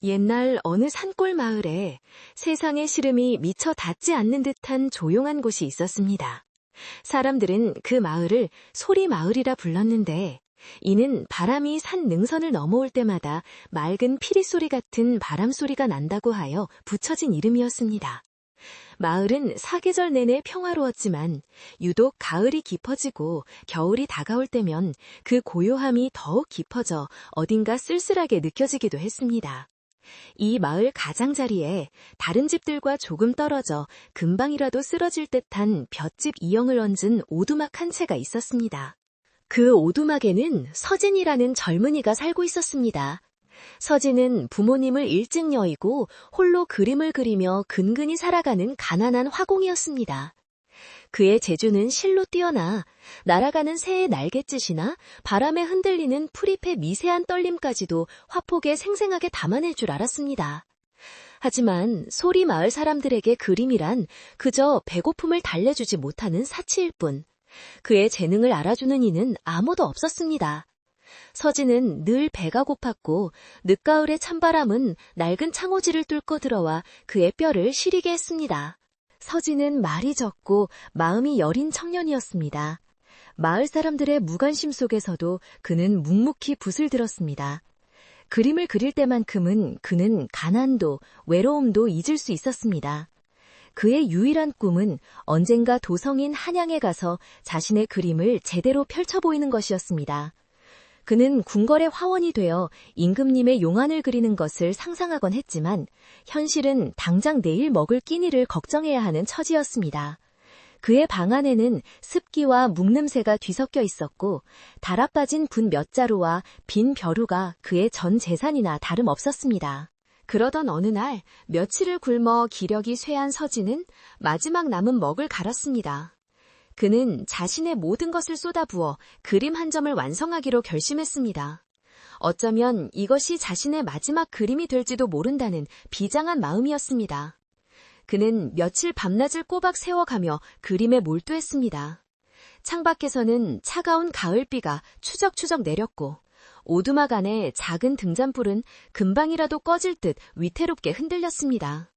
옛날 어느 산골 마을에 세상의 시름이 미처 닿지 않는 듯한 조용한 곳이 있었습니다. 사람들은 그 마을을 소리마을이라 불렀는데, 이는 바람이 산 능선을 넘어올 때마다 맑은 피리소리 같은 바람소리가 난다고 하여 붙여진 이름이었습니다. 마을은 사계절 내내 평화로웠지만 유독 가을이 깊어지고 겨울이 다가올 때면 그 고요함이 더욱 깊어져 어딘가 쓸쓸하게 느껴지기도 했습니다. 이 마을 가장자리에 다른 집들과 조금 떨어져 금방이라도 쓰러질 듯한 볏짚 이형을 얹은 오두막 한 채가 있었습니다. 그 오두막에는 서진이라는 젊은이가 살고 있었습니다. 서진은 부모님을 일찍 여의고 홀로 그림을 그리며 근근히 살아가는 가난한 화공이었습니다. 그의 재주는 실로 뛰어나 날아가는 새의 날갯짓이나 바람에 흔들리는 풀잎의 미세한 떨림까지도 화폭에 생생하게 담아낼 줄 알았습니다. 하지만 소리 마을 사람들에게 그림이란 그저 배고픔을 달래주지 못하는 사치일 뿐, 그의 재능을 알아주는 이는 아무도 없었습니다. 서진은 늘 배가 고팠고 늦가을의 찬바람은 낡은 창호지를 뚫고 들어와 그의 뼈를 시리게 했습니다. 서진은 말이 적고 마음이 여린 청년이었습니다. 마을 사람들의 무관심 속에서도 그는 묵묵히 붓을 들었습니다. 그림을 그릴 때만큼은 그는 가난도 외로움도 잊을 수 있었습니다. 그의 유일한 꿈은 언젠가 도성인 한양에 가서 자신의 그림을 제대로 펼쳐 보이는 것이었습니다. 그는 궁궐의 화원이 되어 임금님의 용안을 그리는 것을 상상하곤 했지만 현실은 당장 내일 먹을 끼니를 걱정해야 하는 처지였습니다. 그의 방 안에는 습기와 묵냄새가 뒤섞여 있었고 달아빠진 분 몇 자루와 빈 벼루가 그의 전 재산이나 다름없었습니다. 그러던 어느 날 며칠을 굶어 기력이 쇠한 서진은 마지막 남은 먹을 갈았습니다. 그는 자신의 모든 것을 쏟아부어 그림 한 점을 완성하기로 결심했습니다. 어쩌면 이것이 자신의 마지막 그림이 될지도 모른다는 비장한 마음이었습니다. 그는 며칠 밤낮을 꼬박 세워가며 그림에 몰두했습니다. 창밖에서는 차가운 가을비가 추적추적 내렸고 오두막 안에 작은 등잔불은 금방이라도 꺼질 듯 위태롭게 흔들렸습니다.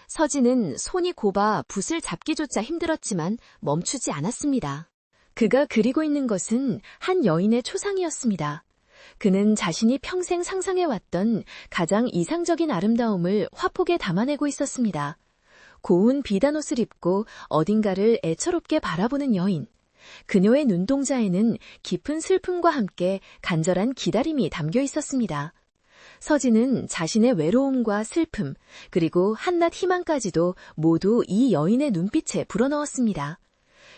서진은 손이 곱아 붓을 잡기조차 힘들었지만 멈추지 않았습니다. 그가 그리고 있는 것은 한 여인의 초상이었습니다. 그는 자신이 평생 상상해왔던 가장 이상적인 아름다움을 화폭에 담아내고 있었습니다. 고운 비단옷을 입고 어딘가를 애처롭게 바라보는 여인. 그녀의 눈동자에는 깊은 슬픔과 함께 간절한 기다림이 담겨 있었습니다. 서진은 자신의 외로움과 슬픔, 그리고 한낱 희망까지도 모두 이 여인의 눈빛에 불어넣었습니다.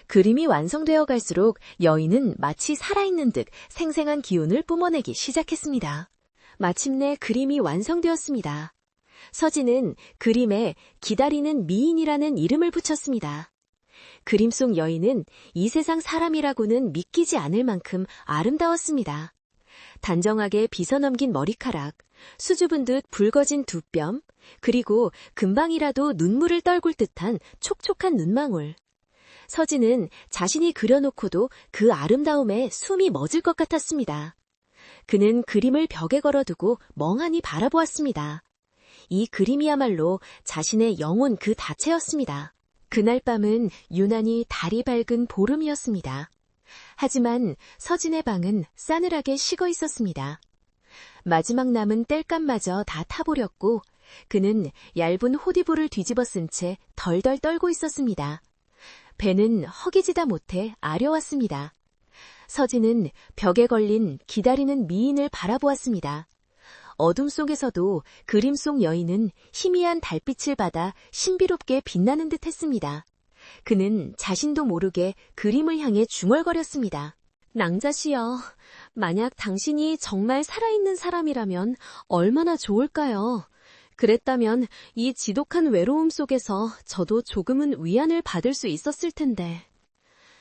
그림이 완성되어 갈수록 여인은 마치 살아있는 듯 생생한 기운을 뿜어내기 시작했습니다. 마침내 그림이 완성되었습니다. 서진은 그림에 기다리는 미인이라는 이름을 붙였습니다. 그림 속 여인은 이 세상 사람이라고는 믿기지 않을 만큼 아름다웠습니다. 단정하게 빗어넘긴 머리카락, 수줍은 듯 붉어진 두 뼘, 그리고 금방이라도 눈물을 떨굴 듯한 촉촉한 눈망울. 서진은 자신이 그려놓고도 그 아름다움에 숨이 멎을 것 같았습니다. 그는 그림을 벽에 걸어두고 멍하니 바라보았습니다. 이 그림이야말로 자신의 영혼 그 자체였습니다. 그날 밤은 유난히 달이 밝은 보름이었습니다. 하지만 서진의 방은 싸늘하게 식어 있었습니다. 마지막 남은 땔감마저 다 타버렸고 그는 얇은 호디부를 뒤집어 쓴 채 덜덜 떨고 있었습니다. 배는 허기지다 못해 아려왔습니다. 서진은 벽에 걸린 기다리는 미인을 바라보았습니다. 어둠 속에서도 그림 속 여인은 희미한 달빛을 받아 신비롭게 빛나는 듯 했습니다. 그는 자신도 모르게 그림을 향해 중얼거렸습니다. 낭자씨여, 만약 당신이 정말 살아있는 사람이라면 얼마나 좋을까요? 그랬다면 이 지독한 외로움 속에서 저도 조금은 위안을 받을 수 있었을 텐데.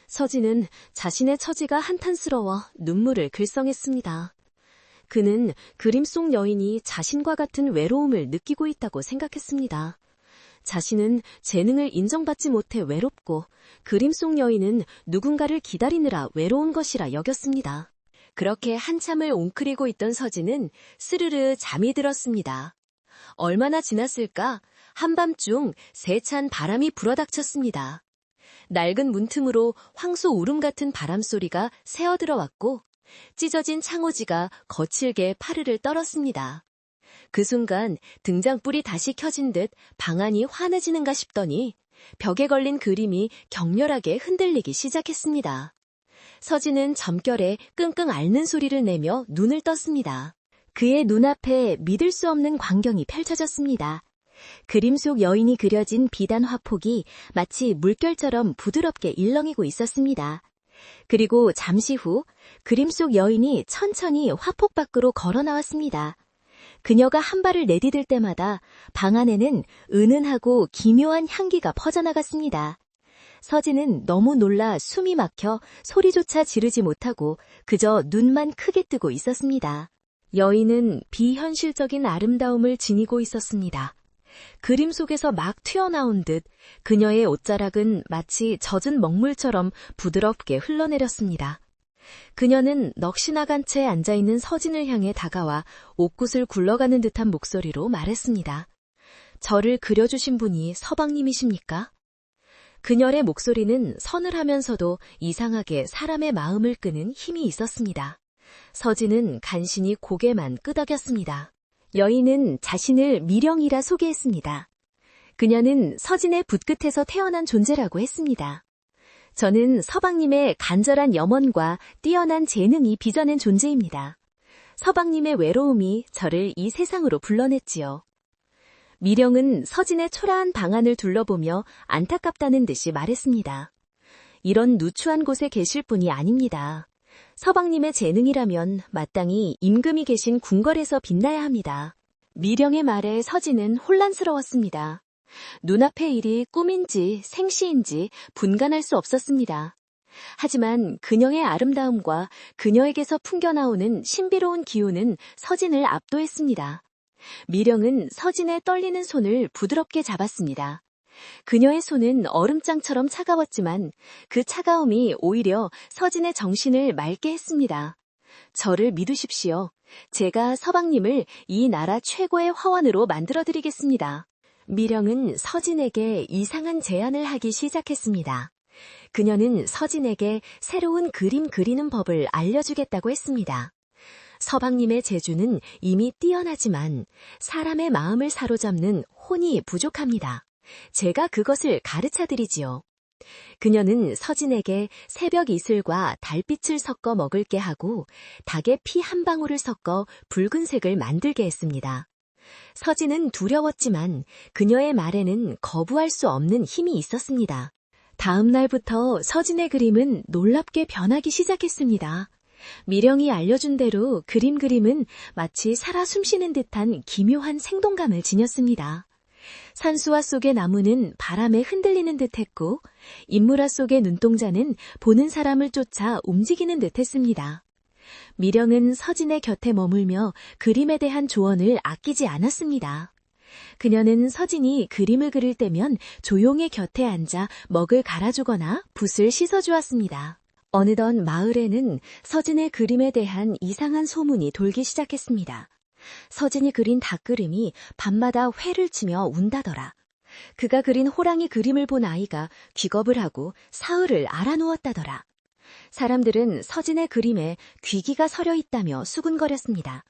서진은 자신의 처지가 한탄스러워 눈물을 글썽했습니다. 그는 그림 속 여인이 자신과 같은 외로움을 느끼고 있다고 생각했습니다. 자신은 재능을 인정받지 못해 외롭고 그림 속 여인은 누군가를 기다리느라 외로운 것이라 여겼습니다. 그렇게 한참을 웅크리고 있던 서진은 스르르 잠이 들었습니다. 얼마나 지났을까? 한밤중 세찬 바람이 불어닥쳤습니다. 낡은 문틈으로 황소 울음 같은 바람소리가 새어들어왔고 찢어진 창호지가 거칠게 파르르 떨었습니다. 그 순간 등장불이 다시 켜진 듯 방 안이 환해지는가 싶더니 벽에 걸린 그림이 격렬하게 흔들리기 시작했습니다. 서진은 잠결에 끙끙 앓는 소리를 내며 눈을 떴습니다. 그의 눈앞에 믿을 수 없는 광경이 펼쳐졌습니다. 그림 속 여인이 그려진 비단 화폭이 마치 물결처럼 부드럽게 일렁이고 있었습니다. 그리고 잠시 후 그림 속 여인이 천천히 화폭 밖으로 걸어 나왔습니다. 그녀가 한 발을 내디딜 때마다 방 안에는 은은하고 기묘한 향기가 퍼져나갔습니다. 서진은 너무 놀라 숨이 막혀 소리조차 지르지 못하고 그저 눈만 크게 뜨고 있었습니다. 여인은 비현실적인 아름다움을 지니고 있었습니다. 그림 속에서 막 튀어나온 듯 그녀의 옷자락은 마치 젖은 먹물처럼 부드럽게 흘러내렸습니다. 그녀는 넋이나간 채 앉아있는 서진을 향해 다가와 옥굿을 굴러가는 듯한 목소리로 말했습니다. 저를 그려주신 분이 서방님이십니까? 그녀의 목소리는 서늘하면서도 이상하게 사람의 마음을 끄는 힘이 있었습니다. 서진은 간신히 고개만 끄덕였습니다. 여인은 자신을 미령이라 소개했습니다. 그녀는 서진의 붓끝에서 태어난 존재라고 했습니다. 저는 서방님의 간절한 염원과 뛰어난 재능이 빚어낸 존재입니다. 서방님의 외로움이 저를 이 세상으로 불러냈지요. 미령은 서진의 초라한 방안을 둘러보며 안타깝다는 듯이 말했습니다. 이런 누추한 곳에 계실 분이 아닙니다. 서방님의 재능이라면 마땅히 임금이 계신 궁궐에서 빛나야 합니다. 미령의 말에 서진은 혼란스러웠습니다. 눈앞의 일이 꿈인지 생시인지 분간할 수 없었습니다. 하지만 그녀의 아름다움과 그녀에게서 풍겨나오는 신비로운 기운은 서진을 압도했습니다. 미령은 서진의 떨리는 손을 부드럽게 잡았습니다. 그녀의 손은 얼음장처럼 차가웠지만 그 차가움이 오히려 서진의 정신을 맑게 했습니다. 저를 믿으십시오. 제가 서방님을 이 나라 최고의 화원으로 만들어드리겠습니다. 미령은 서진에게 이상한 제안을 하기 시작했습니다. 그녀는 서진에게 새로운 그림 그리는 법을 알려주겠다고 했습니다. 서방님의 재주는 이미 뛰어나지만 사람의 마음을 사로잡는 혼이 부족합니다. 제가 그것을 가르쳐드리지요. 그녀는 서진에게 새벽 이슬과 달빛을 섞어 먹을게 하고 닭의 피 한 방울을 섞어 붉은색을 만들게 했습니다. 서진은 두려웠지만 그녀의 말에는 거부할 수 없는 힘이 있었습니다. 다음 날부터 서진의 그림은 놀랍게 변하기 시작했습니다. 미령이 알려준 대로 그림은 마치 살아 숨쉬는 듯한 기묘한 생동감을 지녔습니다. 산수화 속의 나무는 바람에 흔들리는 듯했고 인물화 속의 눈동자는 보는 사람을 쫓아 움직이는 듯했습니다. 미령은 서진의 곁에 머물며 그림에 대한 조언을 아끼지 않았습니다. 그녀는 서진이 그림을 그릴 때면 조용히 곁에 앉아 먹을 갈아주거나 붓을 씻어주었습니다. 어느덧 마을에는 서진의 그림에 대한 이상한 소문이 돌기 시작했습니다. 서진이 그린 닭그림이 밤마다 회를 치며 운다더라. 그가 그린 호랑이 그림을 본 아이가 귀겁을 하고 사흘을 알아누웠다더라. 사람들은 서진의 그림에 귀기가 서려 있다며 수군거렸습니다.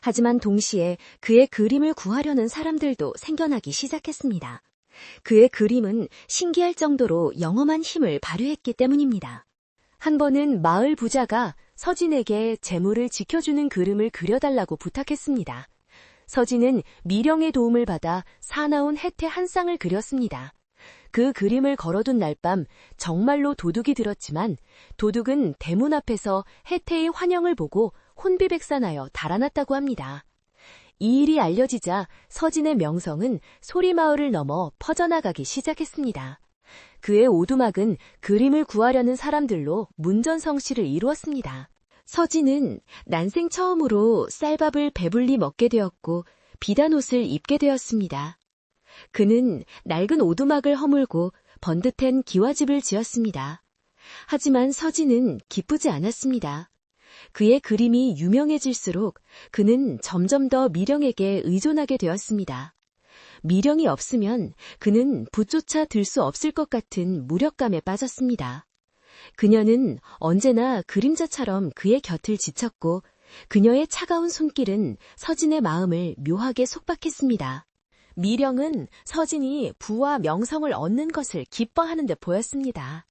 하지만 동시에 그의 그림을 구하려는 사람들도 생겨나기 시작했습니다. 그의 그림은 신기할 정도로 영험한 힘을 발휘했기 때문입니다. 한 번은 마을 부자가 서진에게 재물을 지켜주는 그림을 그려달라고 부탁했습니다. 서진은 미령의 도움을 받아 사나운 혜태 한 쌍을 그렸습니다. 그 그림을 걸어둔 날 밤 정말로 도둑이 들었지만 도둑은 대문 앞에서 혜태의 환영을 보고 혼비백산하여 달아났다고 합니다. 이 일이 알려지자 서진의 명성은 소리마을을 넘어 퍼져나가기 시작했습니다. 그의 오두막은 그림을 구하려는 사람들로 문전성시를 이루었습니다. 서진은 난생 처음으로 쌀밥을 배불리 먹게 되었고 비단옷을 입게 되었습니다. 그는 낡은 오두막을 허물고 번듯한 기와집을 지었습니다. 하지만 서진은 기쁘지 않았습니다. 그의 그림이 유명해질수록 그는 점점 더 미령에게 의존하게 되었습니다. 미령이 없으면 그는 붓조차 들 수 없을 것 같은 무력감에 빠졌습니다. 그녀는 언제나 그림자처럼 그의 곁을 지쳤고 그녀의 차가운 손길은 서진의 마음을 묘하게 속박했습니다. 미령은 서진이 부와 명성을 얻는 것을 기뻐하는 듯 보였습니다.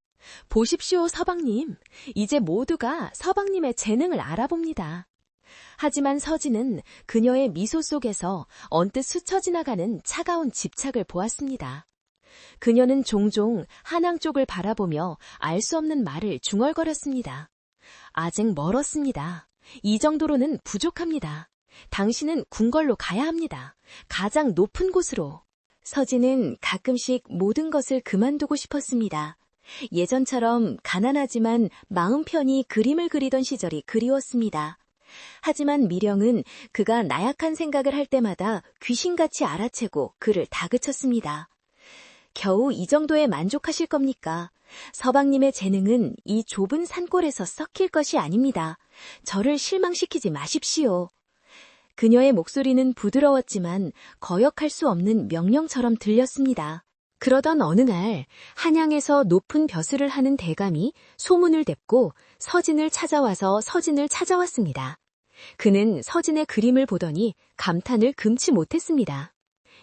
보십시오, 서방님. 이제 모두가 서방님의 재능을 알아봅니다. 하지만 서진은 그녀의 미소 속에서 언뜻 스쳐 지나가는 차가운 집착을 보았습니다. 그녀는 종종 한양 쪽을 바라보며 알 수 없는 말을 중얼거렸습니다. 아직 멀었습니다. 이 정도로는 부족합니다. 당신은 궁궐로 가야 합니다. 가장 높은 곳으로. 서진은 가끔씩 모든 것을 그만두고 싶었습니다. 예전처럼 가난하지만 마음 편히 그림을 그리던 시절이 그리웠습니다. 하지만 미령은 그가 나약한 생각을 할 때마다 귀신같이 알아채고 그를 다그쳤습니다. 겨우 이 정도에 만족하실 겁니까? 서방님의 재능은 이 좁은 산골에서 썩힐 것이 아닙니다. 저를 실망시키지 마십시오. 그녀의 목소리는 부드러웠지만 거역할 수 없는 명령처럼 들렸습니다. 그러던 어느 날 한양에서 높은 벼슬을 하는 대감이 소문을 냈고 서진을 찾아왔습니다. 그는 서진의 그림을 보더니 감탄을 금치 못했습니다.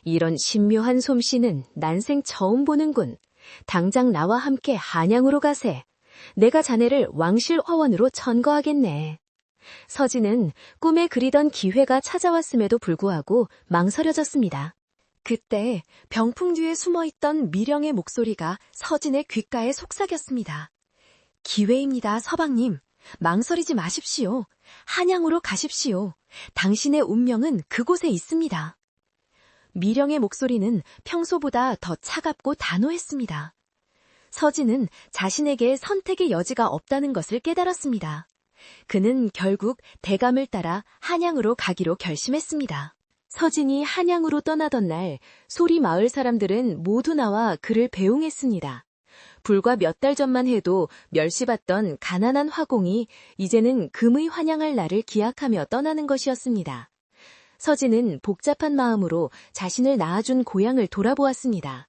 이런 신묘한 솜씨는 난생 처음 보는군. 당장 나와 함께 한양으로 가세. 내가 자네를 왕실 화원으로 천거하겠네. 서진은 꿈에 그리던 기회가 찾아왔음에도 불구하고 망설여졌습니다. 그때 병풍 뒤에 숨어있던 미령의 목소리가 서진의 귓가에 속삭였습니다. 기회입니다, 서방님. 망설이지 마십시오. 한양으로 가십시오. 당신의 운명은 그곳에 있습니다. 미령의 목소리는 평소보다 더 차갑고 단호했습니다. 서진은 자신에게 선택의 여지가 없다는 것을 깨달았습니다. 그는 결국 대감을 따라 한양으로 가기로 결심했습니다. 서진이 한양으로 떠나던 날 소리 마을 사람들은 모두 나와 그를 배웅했습니다. 불과 몇 달 전만 해도 멸시받던 가난한 화공이 이제는 금의 환영할 날을 기약하며 떠나는 것이었습니다. 서진은 복잡한 마음으로 자신을 낳아준 고향을 돌아보았습니다.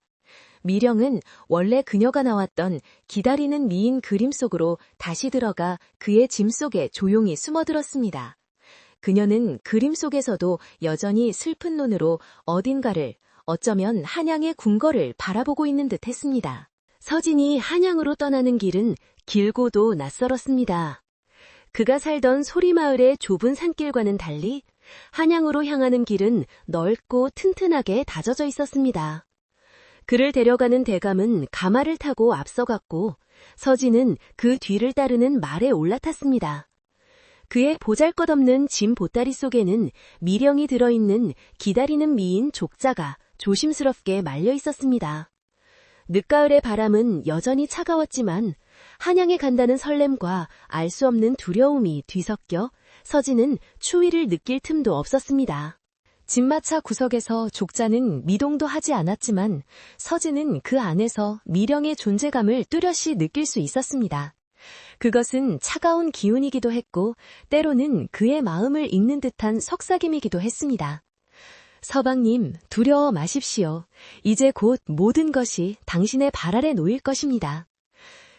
미령은 원래 그녀가 나왔던 기다리는 미인 그림 속으로 다시 들어가 그의 짐 속에 조용히 숨어들었습니다. 그녀는 그림 속에서도 여전히 슬픈 눈으로 어딘가를, 어쩌면 한양의 궁궐을 바라보고 있는 듯 했습니다. 서진이 한양으로 떠나는 길은 길고도 낯설었습니다. 그가 살던 소리마을의 좁은 산길과는 달리 한양으로 향하는 길은 넓고 튼튼하게 다져져 있었습니다. 그를 데려가는 대감은 가마를 타고 앞서갔고 서진은 그 뒤를 따르는 말에 올라탔습니다. 그의 보잘것없는 짐 보따리 속에는 미령이 들어있는 기다리는 미인 족자가 조심스럽게 말려 있었습니다. 늦가을의 바람은 여전히 차가웠지만 한양에 간다는 설렘과 알 수 없는 두려움이 뒤섞여 서진은 추위를 느낄 틈도 없었습니다. 집마차 구석에서 족자는 미동도 하지 않았지만 서진은 그 안에서 미령의 존재감을 뚜렷이 느낄 수 있었습니다. 그것은 차가운 기운이기도 했고 때로는 그의 마음을 읽는 듯한 속삭임이기도 했습니다. 서방님, 두려워 마십시오. 이제 곧 모든 것이 당신의 발 아래 놓일 것입니다.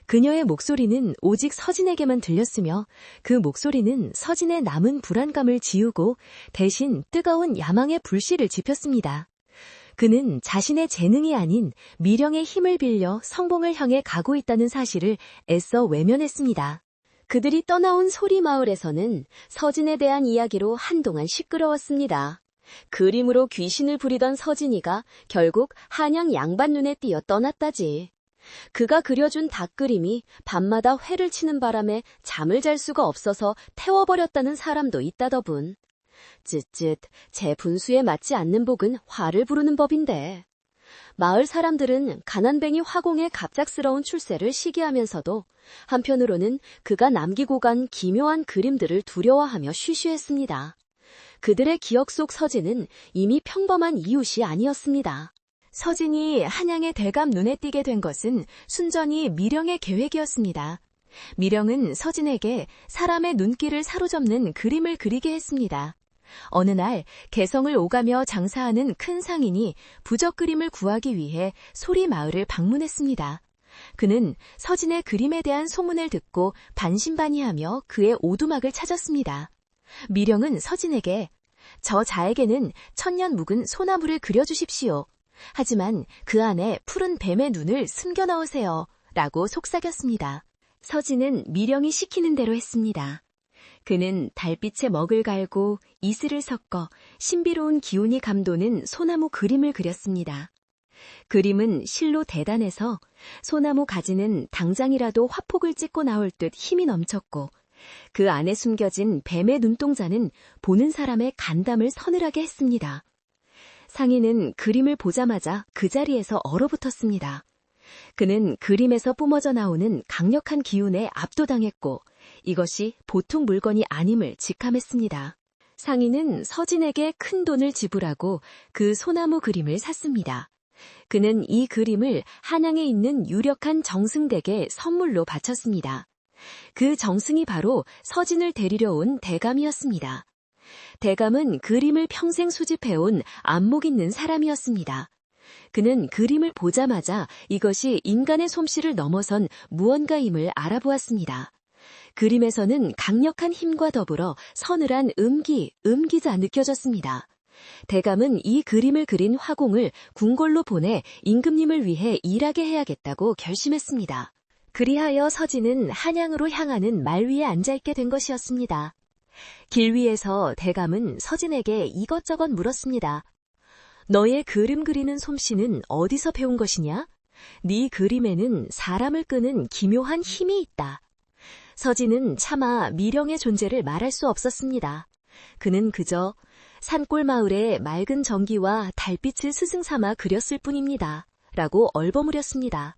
그녀의 목소리는 오직 서진에게만 들렸으며 그 목소리는 서진의 남은 불안감을 지우고 대신 뜨거운 야망의 불씨를 지폈습니다. 그는 자신의 재능이 아닌 미령의 힘을 빌려 성공을 향해 가고 있다는 사실을 애써 외면했습니다. 그들이 떠나온 소리마을에서는 서진에 대한 이야기로 한동안 시끄러웠습니다. 그림으로 귀신을 부리던 서진이가 결국 한양 양반 눈에 띄어 떠났다지. 그가 그려준 닭그림이 밤마다 회를 치는 바람에 잠을 잘 수가 없어서 태워버렸다는 사람도 있다더군. 쯧쯧, 제 분수에 맞지 않는 복은 화를 부르는 법인데. 마을 사람들은 가난뱅이 화공의 갑작스러운 출세를 시기하면서도 한편으로는 그가 남기고 간 기묘한 그림들을 두려워하며 쉬쉬했습니다. 그들의 기억 속 서진은 이미 평범한 이웃이 아니었습니다. 서진이 한양의 대감 눈에 띄게 된 것은 순전히 미령의 계획이었습니다. 미령은 서진에게 사람의 눈길을 사로잡는 그림을 그리게 했습니다. 어느 날 개성을 오가며 장사하는 큰 상인이 부적 그림을 구하기 위해 소리마을을 방문했습니다. 그는 서진의 그림에 대한 소문을 듣고 반신반의하며 그의 오두막을 찾았습니다. 미령은 서진에게 저 자에게는 천년 묵은 소나무를 그려주십시오. 하지만 그 안에 푸른 뱀의 눈을 숨겨 넣으세요. 라고 속삭였습니다. 서진은 미령이 시키는 대로 했습니다. 그는 달빛에 먹을 갈고 이슬을 섞어 신비로운 기운이 감도는 소나무 그림을 그렸습니다. 그림은 실로 대단해서 소나무 가지는 당장이라도 화폭을 찍고 나올 듯 힘이 넘쳤고 그 안에 숨겨진 뱀의 눈동자는 보는 사람의 간담을 서늘하게 했습니다. 상인은 그림을 보자마자 그 자리에서 얼어붙었습니다. 그는 그림에서 뿜어져 나오는 강력한 기운에 압도당했고 이것이 보통 물건이 아님을 직감했습니다. 상인은 서진에게 큰 돈을 지불하고 그 소나무 그림을 샀습니다. 그는 이 그림을 한양에 있는 유력한 정승댁에 선물로 바쳤습니다. 그 정승이 바로 서진을 데리러 온 대감이었습니다. 대감은 그림을 평생 수집해온 안목 있는 사람이었습니다. 그는 그림을 보자마자 이것이 인간의 솜씨를 넘어선 무언가임을 알아보았습니다. 그림에서는 강력한 힘과 더불어 서늘한 음기가 느껴졌습니다. 대감은 이 그림을 그린 화공을 궁궐로 보내 임금님을 위해 일하게 해야겠다고 결심했습니다. 그리하여 서진은 한양으로 향하는 말 위에 앉아있게 된 것이었습니다. 길 위에서 대감은 서진에게 이것저것 물었습니다. 너의 그림 그리는 솜씨는 어디서 배운 것이냐? 네 그림에는 사람을 끄는 기묘한 힘이 있다. 서진은 차마 미령의 존재를 말할 수 없었습니다. 그는 그저 산골 마을의 맑은 전기와 달빛을 스승삼아 그렸을 뿐입니다. 라고 얼버무렸습니다.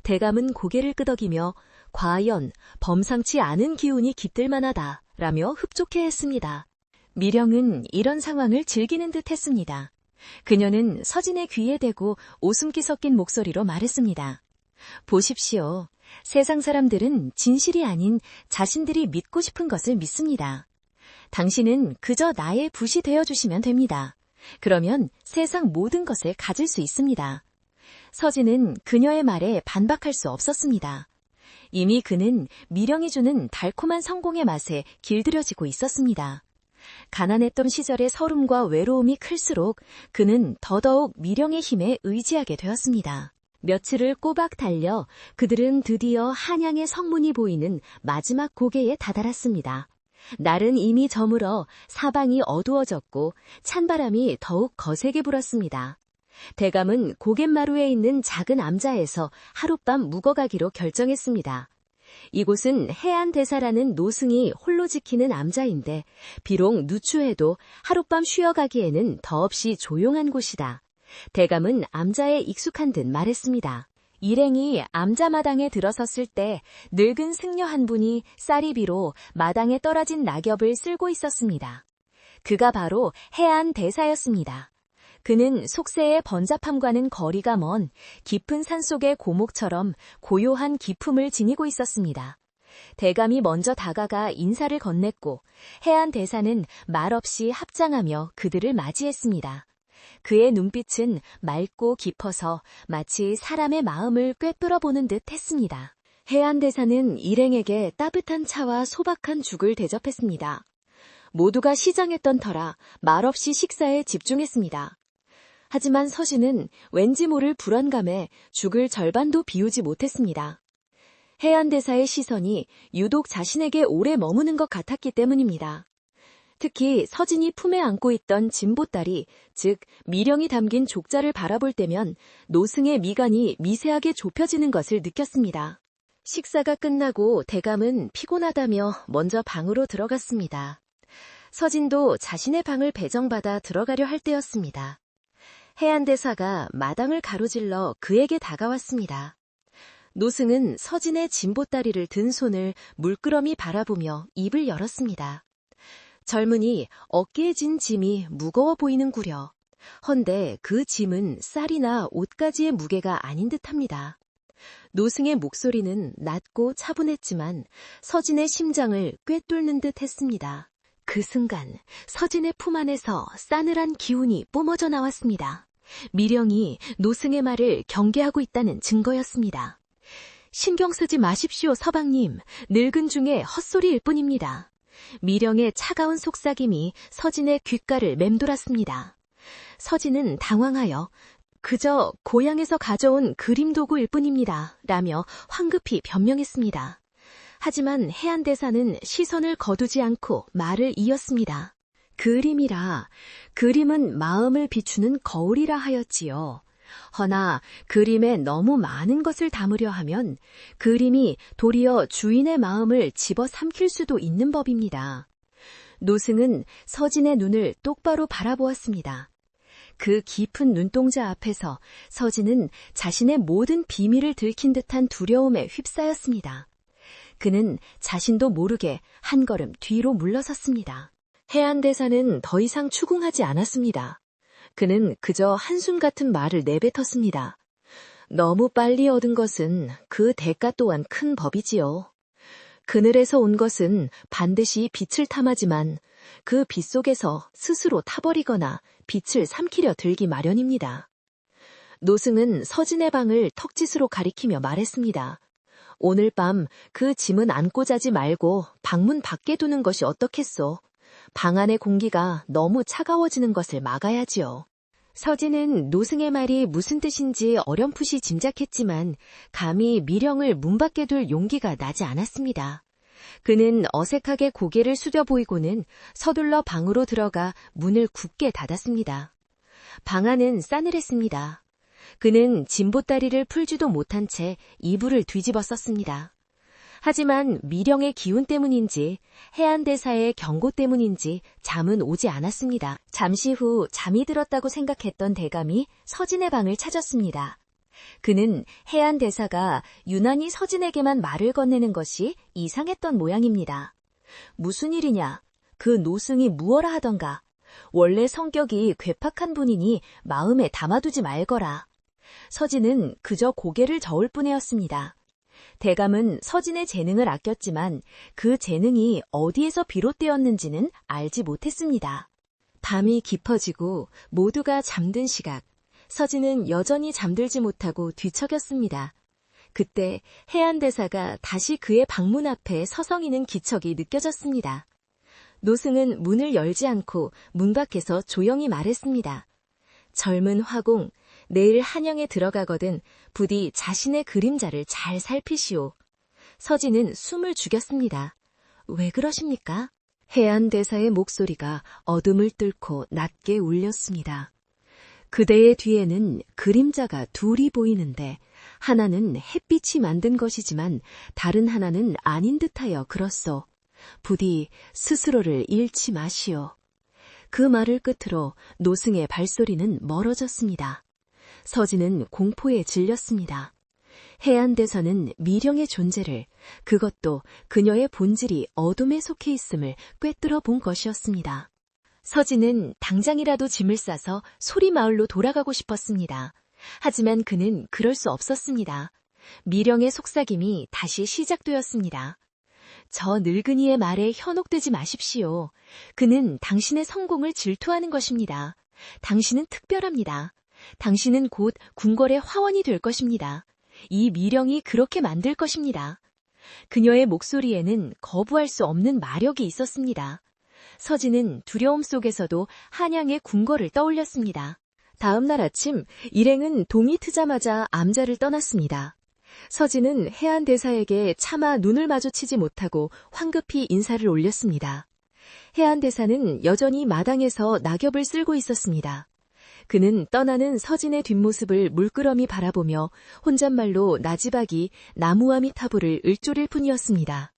대감은 고개를 끄덕이며 과연 범상치 않은 기운이 깃들 만하다 라며 흡족해 했습니다. 미령은 이런 상황을 즐기는 듯 했습니다. 그녀는 서진의 귀에 대고 오숨기 섞인 목소리로 말했습니다. 보십시오. 세상 사람들은 진실이 아닌 자신들이 믿고 싶은 것을 믿습니다. 당신은 그저 나의 붓이 되어주시면 됩니다. 그러면 세상 모든 것을 가질 수 있습니다. 서진은 그녀의 말에 반박할 수 없었습니다. 이미 그는 미령이 주는 달콤한 성공의 맛에 길들여지고 있었습니다. 가난했던 시절의 서름과 외로움이 클수록 그는 더더욱 미령의 힘에 의지하게 되었습니다. 며칠을 꼬박 달려 그들은 드디어 한양의 성문이 보이는 마지막 고개에 다다랐습니다. 날은 이미 저물어 사방이 어두워졌고 찬바람이 더욱 거세게 불었습니다. 대감은 고갯마루에 있는 작은 암자에서 하룻밤 묵어가기로 결정했습니다. 이곳은 해안대사라는 노승이 홀로 지키는 암자인데 비록 누추해도 하룻밤 쉬어가기에는 더없이 조용한 곳이다. 대감은 암자에 익숙한 듯 말했습니다. 일행이 암자마당에 들어섰을 때 늙은 승려 한 분이 쌀이비로 마당에 떨어진 낙엽을 쓸고 있었습니다. 그가 바로 해안대사였습니다. 그는 속세의 번잡함과는 거리가 먼 깊은 산속의 고목처럼 고요한 기품을 지니고 있었습니다. 대감이 먼저 다가가 인사를 건넸고 해안대사는 말없이 합장하며 그들을 맞이했습니다. 그의 눈빛은 맑고 깊어서 마치 사람의 마음을 꿰뚫어보는 듯 했습니다. 해안대사는 일행에게 따뜻한 차와 소박한 죽을 대접했습니다. 모두가 시장했던 터라 말없이 식사에 집중했습니다. 하지만 서진은 왠지 모를 불안감에 죽을 절반도 비우지 못했습니다. 해안대사의 시선이 유독 자신에게 오래 머무는 것 같았기 때문입니다. 특히 서진이 품에 안고 있던 진보다리, 즉 미령이 담긴 족자를 바라볼 때면 노승의 미간이 미세하게 좁혀지는 것을 느꼈습니다. 식사가 끝나고 대감은 피곤하다며 먼저 방으로 들어갔습니다. 서진도 자신의 방을 배정받아 들어가려 할 때였습니다. 해안대사가 마당을 가로질러 그에게 다가왔습니다. 노승은 서진의 진보다리를 든 손을 물끄러미 바라보며 입을 열었습니다. 젊은이 어깨에 진 짐이 무거워 보이는구려. 헌데 그 짐은 쌀이나 옷가지의 무게가 아닌 듯합니다. 노승의 목소리는 낮고 차분했지만 서진의 심장을 꿰뚫는 듯 했습니다. 그 순간 서진의 품 안에서 싸늘한 기운이 뿜어져 나왔습니다. 미령이 노승의 말을 경계하고 있다는 증거였습니다. 신경 쓰지 마십시오, 서방님. 늙은 중에 헛소리일 뿐입니다. 미령의 차가운 속삭임이 서진의 귓가를 맴돌았습니다. 서진은 당황하여 그저 고향에서 가져온 그림 도구일 뿐입니다. 라며 황급히 변명했습니다. 하지만 해안대사는 시선을 거두지 않고 말을 이었습니다. 그림이라, 그림은 마음을 비추는 거울이라 하였지요. 허나 그림에 너무 많은 것을 담으려 하면 그림이 도리어 주인의 마음을 집어삼킬 수도 있는 법입니다. 노승은 서진의 눈을 똑바로 바라보았습니다. 그 깊은 눈동자 앞에서 서진은 자신의 모든 비밀을 들킨 듯한 두려움에 휩싸였습니다. 그는 자신도 모르게 한 걸음 뒤로 물러섰습니다. 해안대사는 더 이상 추궁하지 않았습니다. 그는 그저 한숨 같은 말을 내뱉었습니다. 너무 빨리 얻은 것은 그 대가 또한 큰 법이지요. 그늘에서 온 것은 반드시 빛을 탐하지만 그 빛 속에서 스스로 타버리거나 빛을 삼키려 들기 마련입니다. 노승은 서진의 방을 턱짓으로 가리키며 말했습니다. 오늘 밤 그 짐은 안고 자지 말고 방문 밖에 두는 것이 어떻겠소? 방 안의 공기가 너무 차가워지는 것을 막아야지요. 서진은 노승의 말이 무슨 뜻인지 어렴풋이 짐작했지만 감히 미령을 문 밖에 둘 용기가 나지 않았습니다. 그는 어색하게 고개를 숙여 보이고는 서둘러 방으로 들어가 문을 굳게 닫았습니다. 방 안은 싸늘했습니다. 그는 짐보따리를 풀지도 못한 채 이불을 뒤집어 썼습니다. 하지만 미령의 기운 때문인지 해안대사의 경고 때문인지 잠은 오지 않았습니다. 잠시 후 잠이 들었다고 생각했던 대감이 서진의 방을 찾았습니다. 그는 해안대사가 유난히 서진에게만 말을 건네는 것이 이상했던 모양입니다. 무슨 일이냐? 그 노승이 무엇라 하던가? 원래 성격이 괴팍한 분이니 마음에 담아두지 말거라. 서진은 그저 고개를 저을 뿐이었습니다. 대감은 서진의 재능을 아꼈지만 그 재능이 어디에서 비롯되었는지는 알지 못했습니다. 밤이 깊어지고 모두가 잠든 시각, 서진은 여전히 잠들지 못하고 뒤척였습니다. 그때 해안대사가 다시 그의 방문 앞에 서성이는 기척이 느껴졌습니다. 노승은 문을 열지 않고 문 밖에서 조용히 말했습니다. 젊은 화공, 내일 한양에 들어가거든 부디 자신의 그림자를 잘 살피시오. 서진은 숨을 죽였습니다. 왜 그러십니까? 해안대사의 목소리가 어둠을 뚫고 낮게 울렸습니다. 그대의 뒤에는 그림자가 둘이 보이는데 하나는 햇빛이 만든 것이지만 다른 하나는 아닌 듯하여 그렇소. 부디 스스로를 잃지 마시오. 그 말을 끝으로 노승의 발소리는 멀어졌습니다. 서진은 공포에 질렸습니다. 해안대사는 미령의 존재를, 그것도 그녀의 본질이 어둠에 속해 있음을 꿰뚫어 본 것이었습니다. 서진은 당장이라도 짐을 싸서 소리마을로 돌아가고 싶었습니다. 하지만 그는 그럴 수 없었습니다. 미령의 속삭임이 다시 시작되었습니다. 저 늙은이의 말에 현혹되지 마십시오. 그는 당신의 성공을 질투하는 것입니다. 당신은 특별합니다. 당신은 곧 궁궐의 화원이 될 것입니다. 이 미령이 그렇게 만들 것입니다. 그녀의 목소리에는 거부할 수 없는 마력이 있었습니다. 서진은 두려움 속에서도 한양의 궁궐을 떠올렸습니다. 다음 날 아침 일행은 동이 트자마자 암자를 떠났습니다. 서진은 해안대사에게 차마 눈을 마주치지 못하고 황급히 인사를 올렸습니다. 해안대사는 여전히 마당에서 낙엽을 쓸고 있었습니다. 그는 떠나는 서진의 뒷모습을 물끄러미 바라보며 혼잣말로 나지박이 나무아미타불을 읊조릴 뿐이었습니다.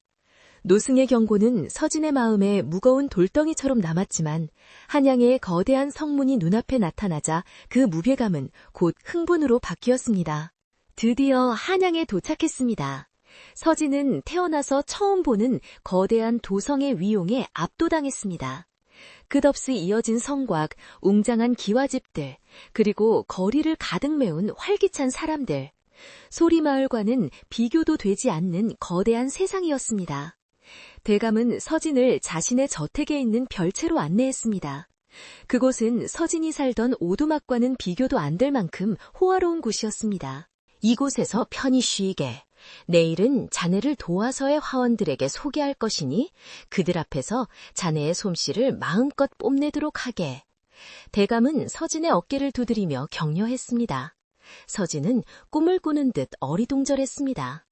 노승의 경고는 서진의 마음에 무거운 돌덩이처럼 남았지만 한양의 거대한 성문이 눈앞에 나타나자 그 무게감은 곧 흥분으로 바뀌었습니다. 드디어 한양에 도착했습니다. 서진은 태어나서 처음 보는 거대한 도성의 위용에 압도당했습니다. 끝없이 이어진 성곽, 웅장한 기와집들, 그리고 거리를 가득 메운 활기찬 사람들, 소리마을과는 비교도 되지 않는 거대한 세상이었습니다. 대감은 서진을 자신의 저택에 있는 별채로 안내했습니다. 그곳은 서진이 살던 오두막과는 비교도 안 될 만큼 호화로운 곳이었습니다. 이곳에서 편히 쉬게. 내일은 자네를 도화서의 화원들에게 소개할 것이니 그들 앞에서 자네의 솜씨를 마음껏 뽐내도록 하게. 대감은 서진의 어깨를 두드리며 격려했습니다. 서진은 꿈을 꾸는 듯 어리둥절했습니다.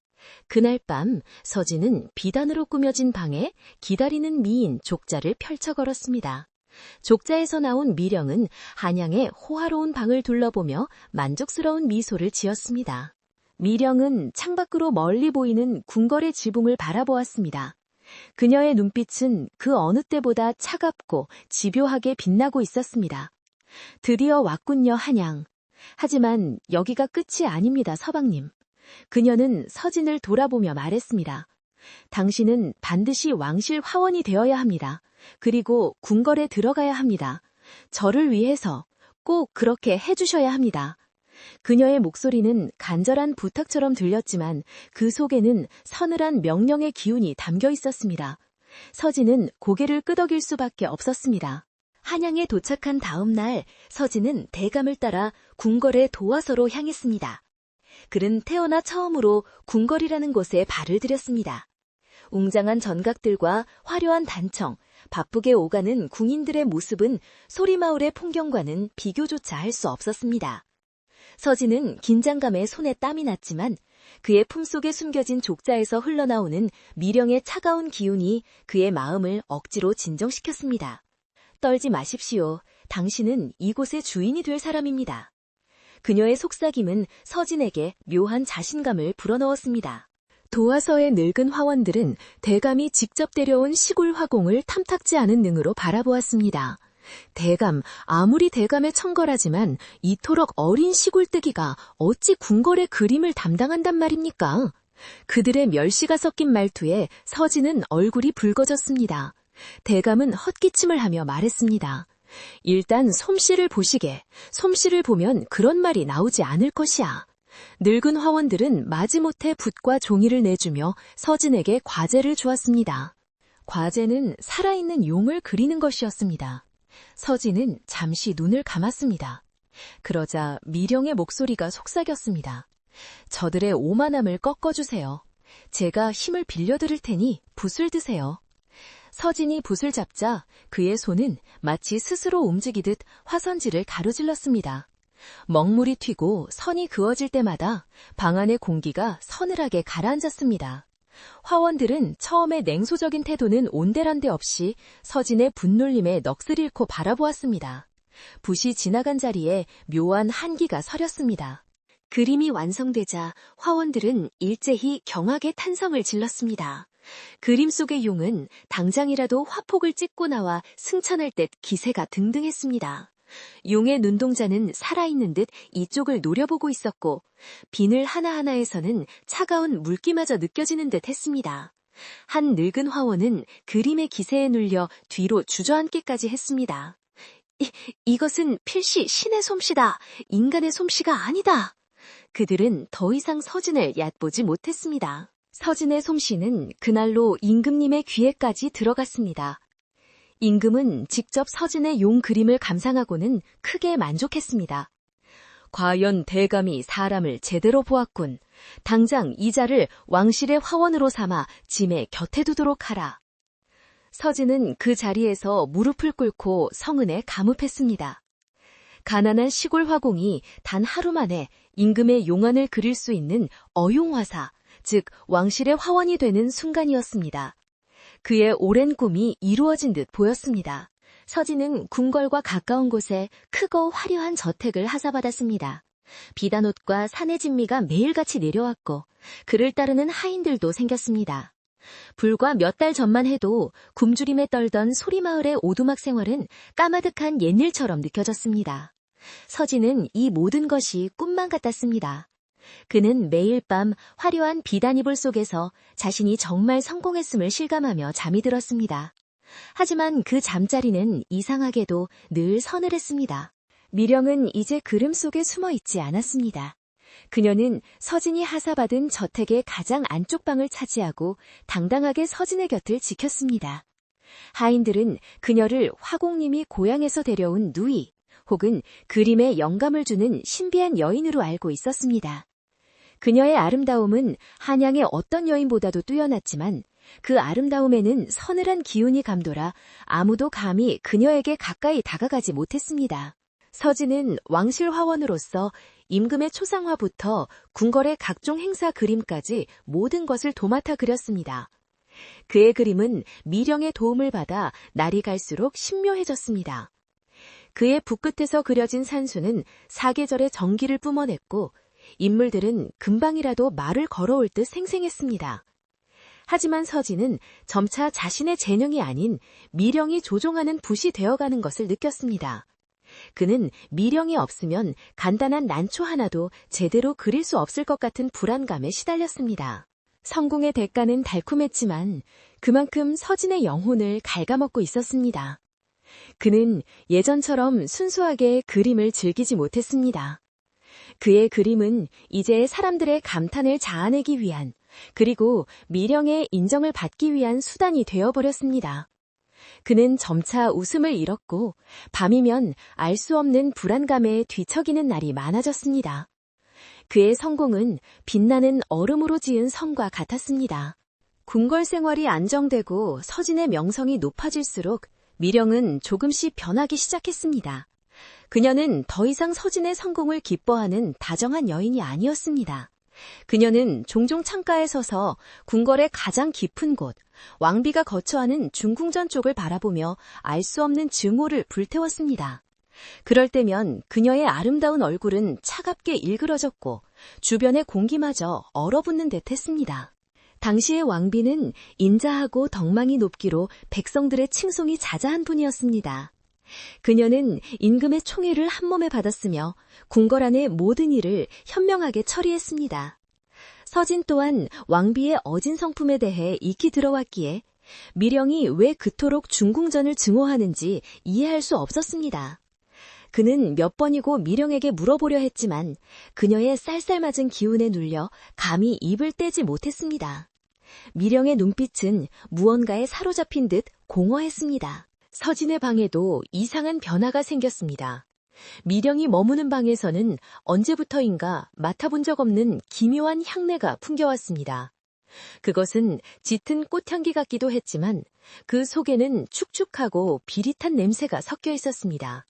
그날 밤 서진은 비단으로 꾸며진 방에 기다리는 미인 족자를 펼쳐 걸었습니다. 족자에서 나온 미령은 한양의 호화로운 방을 둘러보며 만족스러운 미소를 지었습니다. 미령은 창밖으로 멀리 보이는 궁궐의 지붕을 바라보았습니다. 그녀의 눈빛은 그 어느 때보다 차갑고 집요하게 빛나고 있었습니다. 드디어 왔군요, 한양. 하지만 여기가 끝이 아닙니다, 서방님. 그녀는 서진을 돌아보며 말했습니다. 당신은 반드시 왕실 화원이 되어야 합니다. 그리고 궁궐에 들어가야 합니다. 저를 위해서 꼭 그렇게 해주셔야 합니다. 그녀의 목소리는 간절한 부탁처럼 들렸지만 그 속에는 서늘한 명령의 기운이 담겨 있었습니다. 서진은 고개를 끄덕일 수밖에 없었습니다. 한양에 도착한 다음 날 서진은 대감을 따라 궁궐의 도화서로 향했습니다. 그는 태어나 처음으로 궁궐이라는 곳에 발을 들였습니다. 웅장한 전각들과 화려한 단청, 바쁘게 오가는 궁인들의 모습은 소리마을의 풍경과는 비교조차 할 수 없었습니다. 서진은 긴장감에 손에 땀이 났지만 그의 품속에 숨겨진 족자에서 흘러나오는 미령의 차가운 기운이 그의 마음을 억지로 진정시켰습니다. 떨지 마십시오. 당신은 이곳의 주인이 될 사람입니다. 그녀의 속삭임은 서진에게 묘한 자신감을 불어넣었습니다. 도화서의 늙은 화원들은 대감이 직접 데려온 시골 화공을 탐탁지 않은 능으로 바라보았습니다. 대감, 아무리 대감에 청걸하지만 이토록 어린 시골뜨기가 어찌 궁궐의 그림을 담당한단 말입니까? 그들의 멸시가 섞인 말투에 서진은 얼굴이 붉어졌습니다. 대감은 헛기침을 하며 말했습니다. 일단 솜씨를 보시게. 솜씨를 보면 그런 말이 나오지 않을 것이야. 늙은 화원들은 마지못해 붓과 종이를 내주며 서진에게 과제를 주었습니다. 과제는 살아있는 용을 그리는 것이었습니다. 서진은 잠시 눈을 감았습니다. 그러자 미령의 목소리가 속삭였습니다. 저들의 오만함을 꺾어주세요. 제가 힘을 빌려드릴 테니 붓을 드세요. 서진이 붓을 잡자 그의 손은 마치 스스로 움직이듯 화선지를 가로질렀습니다. 먹물이 튀고 선이 그어질 때마다 방 안의 공기가 서늘하게 가라앉았습니다. 화원들은 처음에 냉소적인 태도는 온데란데 없이 서진의 분놀림에 넋을 잃고 바라보았습니다. 붓이 지나간 자리에 묘한 한기가 서렸습니다. 그림이 완성되자 화원들은 일제히 경악의 탄성을 질렀습니다. 그림 속의 용은 당장이라도 화폭을 찍고 나와 승천할 듯 기세가 등등했습니다. 용의 눈동자는 살아있는 듯 이쪽을 노려보고 있었고 비늘 하나하나에서는 차가운 물기마저 느껴지는 듯 했습니다. 한 늙은 화원은 그림의 기세에 눌려 뒤로 주저앉기까지 했습니다. 이것은 필시 신의 솜씨다. 인간의 솜씨가 아니다. 그들은 더 이상 서진을 얕보지 못했습니다. 서진의 솜씨는 그날로 임금님의 귀에까지 들어갔습니다. 임금은 직접 서진의 용 그림을 감상하고는 크게 만족했습니다. 과연 대감이 사람을 제대로 보았군. 당장 이자를 왕실의 화원으로 삼아 짐의 곁에 두도록 하라. 서진은 그 자리에서 무릎을 꿇고 성은에 감읍했습니다. 가난한 시골 화공이 단 하루 만에 임금의 용안을 그릴 수 있는 어용화사, 즉 왕실의 화원이 되는 순간이었습니다. 그의 오랜 꿈이 이루어진 듯 보였습니다. 서진은 궁궐과 가까운 곳에 크고 화려한 저택을 하사받았습니다. 비단옷과 산의 진미가 매일같이 내려왔고 그를 따르는 하인들도 생겼습니다. 불과 몇 달 전만 해도 굶주림에 떨던 소리마을의 오두막 생활은 까마득한 옛일처럼 느껴졌습니다. 서진은 이 모든 것이 꿈만 같았습니다. 그는 매일 밤 화려한 비단 이불 속에서 자신이 정말 성공했음을 실감하며 잠이 들었습니다. 하지만 그 잠자리는 이상하게도 늘 서늘했습니다. 미령은 이제 그름 속에 숨어 있지 않았습니다. 그녀는 서진이 하사받은 저택의 가장 안쪽 방을 차지하고 당당하게 서진의 곁을 지켰습니다. 하인들은 그녀를 화공님이 고향에서 데려온 누이 혹은 그림에 영감을 주는 신비한 여인으로 알고 있었습니다. 그녀의 아름다움은 한양의 어떤 여인보다도 뛰어났지만 그 아름다움에는 서늘한 기운이 감돌아 아무도 감히 그녀에게 가까이 다가가지 못했습니다. 서진은 왕실 화원으로서 임금의 초상화부터 궁궐의 각종 행사 그림까지 모든 것을 도맡아 그렸습니다. 그의 그림은 미령의 도움을 받아 날이 갈수록 신묘해졌습니다. 그의 붓끝에서 그려진 산수는 사계절의 정기를 뿜어냈고 인물들은 금방이라도 말을 걸어올 듯 생생했습니다. 하지만 서진은 점차 자신의 재능이 아닌 미령이 조종하는 붓이 되어가는 것을 느꼈습니다. 그는 미령이 없으면 간단한 난초 하나도 제대로 그릴 수 없을 것 같은 불안감에 시달렸습니다. 성공의 대가는 달콤했지만 그만큼 서진의 영혼을 갉아먹고 있었습니다. 그는 예전처럼 순수하게 그림을 즐기지 못했습니다. 그의 그림은 이제 사람들의 감탄을 자아내기 위한 그리고 미령의 인정을 받기 위한 수단이 되어버렸습니다. 그는 점차 웃음을 잃었고 밤이면 알 수 없는 불안감에 뒤척이는 날이 많아졌습니다. 그의 성공은 빛나는 얼음으로 지은 성과 같았습니다. 궁궐 생활이 안정되고 서진의 명성이 높아질수록 미령은 조금씩 변하기 시작했습니다. 그녀는 더 이상 서진의 성공을 기뻐하는 다정한 여인이 아니었습니다. 그녀는 종종 창가에 서서 궁궐의 가장 깊은 곳, 왕비가 거처하는 중궁전 쪽을 바라보며 알 수 없는 증오를 불태웠습니다. 그럴 때면 그녀의 아름다운 얼굴은 차갑게 일그러졌고 주변의 공기마저 얼어붙는 듯 했습니다. 당시의 왕비는 인자하고 덕망이 높기로 백성들의 칭송이 자자한 분이었습니다. 그녀는 임금의 총애를 한몸에 받았으며 궁궐 안의 모든 일을 현명하게 처리했습니다. 서진 또한 왕비의 어진 성품에 대해 익히 들어왔기에 미령이 왜 그토록 중궁전을 증오하는지 이해할 수 없었습니다. 그는 몇 번이고 미령에게 물어보려 했지만 그녀의 쌀쌀맞은 기운에 눌려 감히 입을 떼지 못했습니다. 미령의 눈빛은 무언가에 사로잡힌 듯 공허했습니다. 서진의 방에도 이상한 변화가 생겼습니다. 미령이 머무는 방에서는 언제부터인가 맡아본 적 없는 기묘한 향내가 풍겨왔습니다. 그것은 짙은 꽃향기 같기도 했지만 그 속에는 축축하고 비릿한 냄새가 섞여 있었습니다.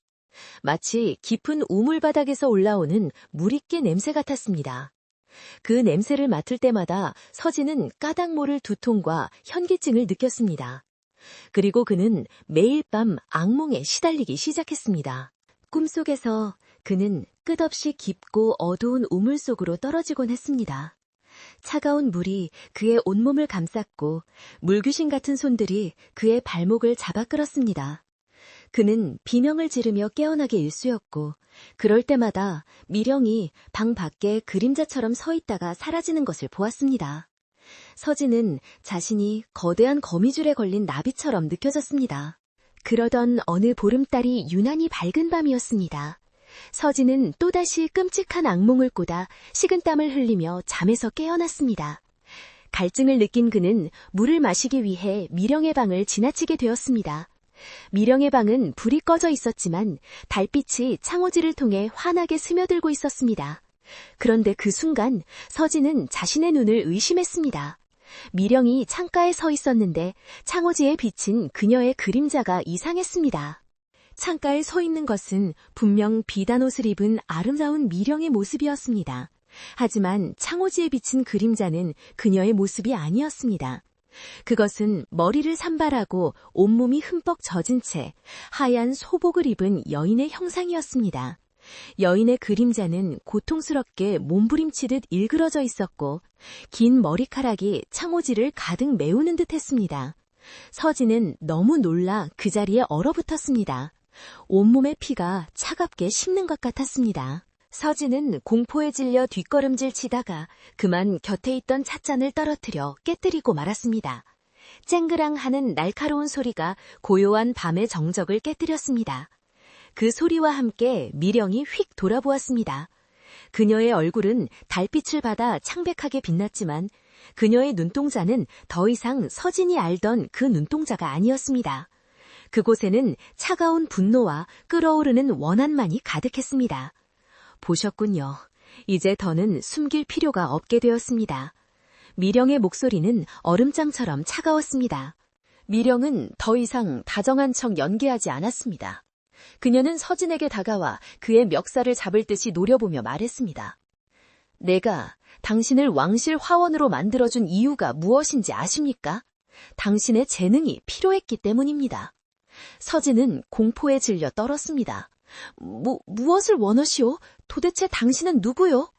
마치 깊은 우물바닥에서 올라오는 물있게 냄새 같았습니다. 그 냄새를 맡을 때마다 서진은 까닭 모를 두통과 현기증을 느꼈습니다. 그리고 그는 매일 밤 악몽에 시달리기 시작했습니다. 꿈속에서 그는 끝없이 깊고 어두운 우물 속으로 떨어지곤 했습니다. 차가운 물이 그의 온몸을 감쌌고 물귀신 같은 손들이 그의 발목을 잡아 끌었습니다. 그는 비명을 지르며 깨어나게 일쑤였고 그럴 때마다 미령이 방 밖에 그림자처럼 서 있다가 사라지는 것을 보았습니다. 서진은 자신이 거대한 거미줄에 걸린 나비처럼 느껴졌습니다. 그러던 어느 보름달이 유난히 밝은 밤이었습니다. 서진은 또다시 끔찍한 악몽을 꾸다 식은땀을 흘리며 잠에서 깨어났습니다. 갈증을 느낀 그는 물을 마시기 위해 미령의 방을 지나치게 되었습니다. 미령의 방은 불이 꺼져 있었지만 달빛이 창호지를 통해 환하게 스며들고 있었습니다. 그런데 그 순간 서진은 자신의 눈을 의심했습니다. 미령이 창가에 서 있었는데 창호지에 비친 그녀의 그림자가 이상했습니다. 창가에 서 있는 것은 분명 비단 옷을 입은 아름다운 미령의 모습이었습니다. 하지만 창호지에 비친 그림자는 그녀의 모습이 아니었습니다. 그것은 머리를 산발하고 온몸이 흠뻑 젖은 채 하얀 소복을 입은 여인의 형상이었습니다. 여인의 그림자는 고통스럽게 몸부림치듯 일그러져 있었고 긴 머리카락이 창호지를 가득 메우는 듯 했습니다. 서진은 너무 놀라 그 자리에 얼어붙었습니다. 온몸의 피가 차갑게 식는 것 같았습니다. 서진은 공포에 질려 뒷걸음질 치다가 그만 곁에 있던 찻잔을 떨어뜨려 깨뜨리고 말았습니다. 쨍그랑 하는 날카로운 소리가 고요한 밤의 정적을 깨뜨렸습니다. 그 소리와 함께 미령이 휙 돌아보았습니다. 그녀의 얼굴은 달빛을 받아 창백하게 빛났지만 그녀의 눈동자는 더 이상 서진이 알던 그 눈동자가 아니었습니다. 그곳에는 차가운 분노와 끓어오르는 원한만이 가득했습니다. 보셨군요. 이제 더는 숨길 필요가 없게 되었습니다. 미령의 목소리는 얼음장처럼 차가웠습니다. 미령은 더 이상 다정한 척 연기하지 않았습니다. 그녀는 서진에게 다가와 그의 멱살을 잡을 듯이 노려보며 말했습니다. 내가 당신을 왕실 화원으로 만들어준 이유가 무엇인지 아십니까? 당신의 재능이 필요했기 때문입니다. 서진은 공포에 질려 떨었습니다. 무엇을 원하시오? 도대체 당신은 누구요?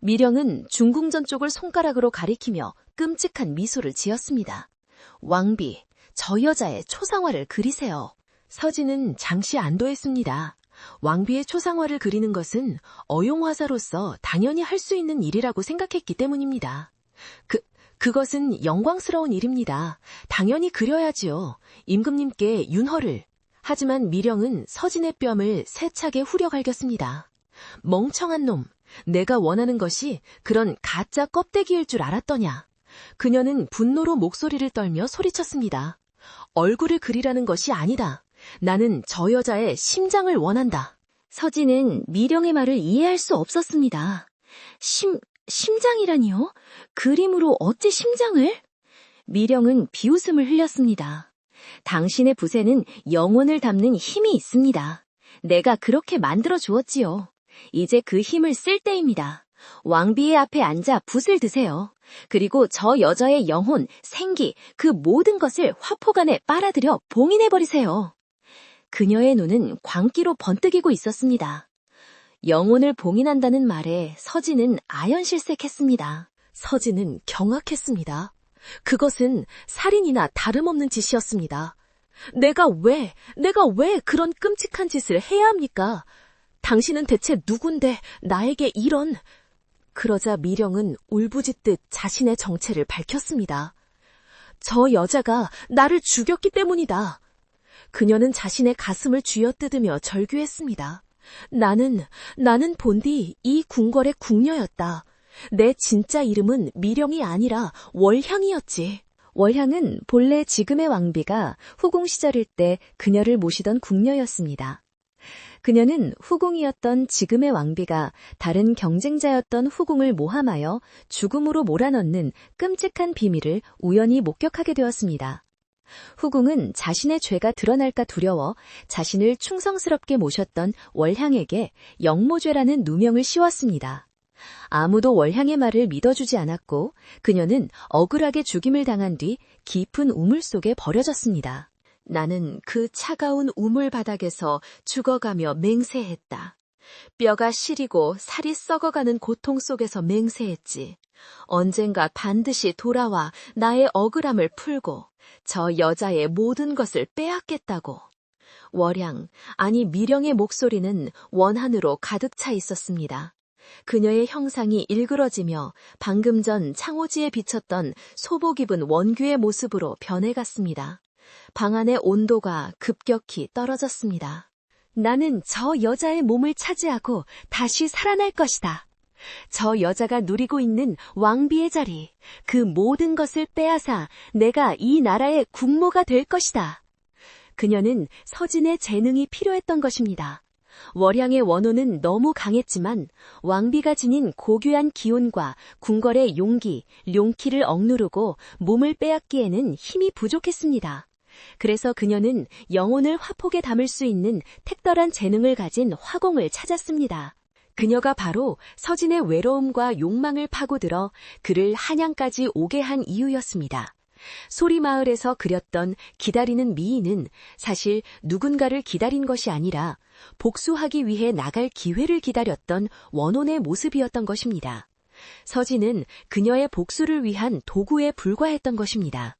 미령은 중궁전 쪽을 손가락으로 가리키며 끔찍한 미소를 지었습니다. 왕비, 저 여자의 초상화를 그리세요. 서진은 잠시 안도했습니다. 왕비의 초상화를 그리는 것은 어용화사로서 당연히 할 수 있는 일이라고 생각했기 때문입니다. 그것은 영광스러운 일입니다. 당연히 그려야지요. 임금님께 윤허를. 하지만 미령은 서진의 뺨을 세차게 후려갈겼습니다. 멍청한 놈, 내가 원하는 것이 그런 가짜 껍데기일 줄 알았더냐. 그녀는 분노로 목소리를 떨며 소리쳤습니다. 얼굴을 그리라는 것이 아니다. 나는 저 여자의 심장을 원한다. 서진은 미령의 말을 이해할 수 없었습니다. 심장이라니요? 그림으로 어찌 심장을? 미령은 비웃음을 흘렸습니다. 당신의 붓에는 영혼을 담는 힘이 있습니다. 내가 그렇게 만들어 주었지요. 이제 그 힘을 쓸 때입니다. 왕비의 앞에 앉아 붓을 드세요. 그리고 저 여자의 영혼, 생기, 그 모든 것을 화폭 안에 빨아들여 봉인해버리세요. 그녀의 눈은 광기로 번뜩이고 있었습니다. 영혼을 봉인한다는 말에 서진은 아연실색했습니다. 서진은 경악했습니다. 그것은 살인이나 다름없는 짓이었습니다. 내가 왜 그런 끔찍한 짓을 해야 합니까? 당신은 대체 누군데 나에게 이런... 그러자 미령은 울부짖듯 자신의 정체를 밝혔습니다. 저 여자가 나를 죽였기 때문이다. 그녀는 자신의 가슴을 쥐어뜯으며 절규했습니다. 나는 본디 이 궁궐의 궁녀였다. 내 진짜 이름은 미령이 아니라 월향이었지. 월향은 본래 지금의 왕비가 후궁 시절일 때 그녀를 모시던 궁녀였습니다. 그녀는 후궁이었던 지금의 왕비가 다른 경쟁자였던 후궁을 모함하여 죽음으로 몰아넣는 끔찍한 비밀을 우연히 목격하게 되었습니다. 후궁은 자신의 죄가 드러날까 두려워 자신을 충성스럽게 모셨던 월향에게 영모죄라는 누명을 씌웠습니다. 아무도 월향의 말을 믿어주지 않았고 그녀는 억울하게 죽임을 당한 뒤 깊은 우물 속에 버려졌습니다. 나는 그 차가운 우물 바닥에서 죽어가며 맹세했다. 뼈가 시리고 살이 썩어가는 고통 속에서 맹세했지. 언젠가 반드시 돌아와 나의 억울함을 풀고 저 여자의 모든 것을 빼앗겠다고. 월향, 아니 미령의 목소리는 원한으로 가득 차 있었습니다. 그녀의 형상이 일그러지며 방금 전 창호지에 비쳤던 소복 입은 원규의 모습으로 변해갔습니다. 방 안의 온도가 급격히 떨어졌습니다. 나는 저 여자의 몸을 차지하고 다시 살아날 것이다. 저 여자가 누리고 있는 왕비의 자리, 그 모든 것을 빼앗아 내가 이 나라의 국모가 될 것이다. 그녀는 서진의 재능이 필요했던 것입니다. 월향의 원호는 너무 강했지만 왕비가 지닌 고귀한 기운과 궁궐의 용기, 룡키를 억누르고 몸을 빼앗기에는 힘이 부족했습니다. 그래서 그녀는 영혼을 화폭에 담을 수 있는 특별한 재능을 가진 화공을 찾았습니다. 그녀가 바로 서진의 외로움과 욕망을 파고들어 그를 한양까지 오게 한 이유였습니다. 소리마을에서 그렸던 기다리는 미인은 사실 누군가를 기다린 것이 아니라 복수하기 위해 나갈 기회를 기다렸던 원혼의 모습이었던 것입니다. 서진은 그녀의 복수를 위한 도구에 불과했던 것입니다.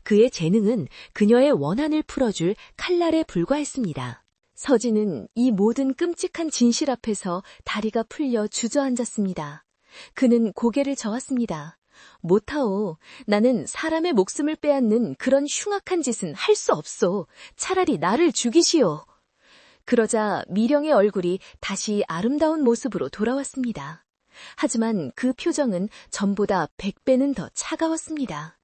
그의 재능은 그녀의 원한을 풀어줄 칼날에 불과했습니다. 서진은 이 모든 끔찍한 진실 앞에서 다리가 풀려 주저앉았습니다. 그는 고개를 저었습니다. 못하오. 나는 사람의 목숨을 빼앗는 그런 흉악한 짓은 할 수 없소. 차라리 나를 죽이시오. 그러자 미령의 얼굴이 다시 아름다운 모습으로 돌아왔습니다. 하지만 그 표정은 전보다 100배는 더 차가웠습니다.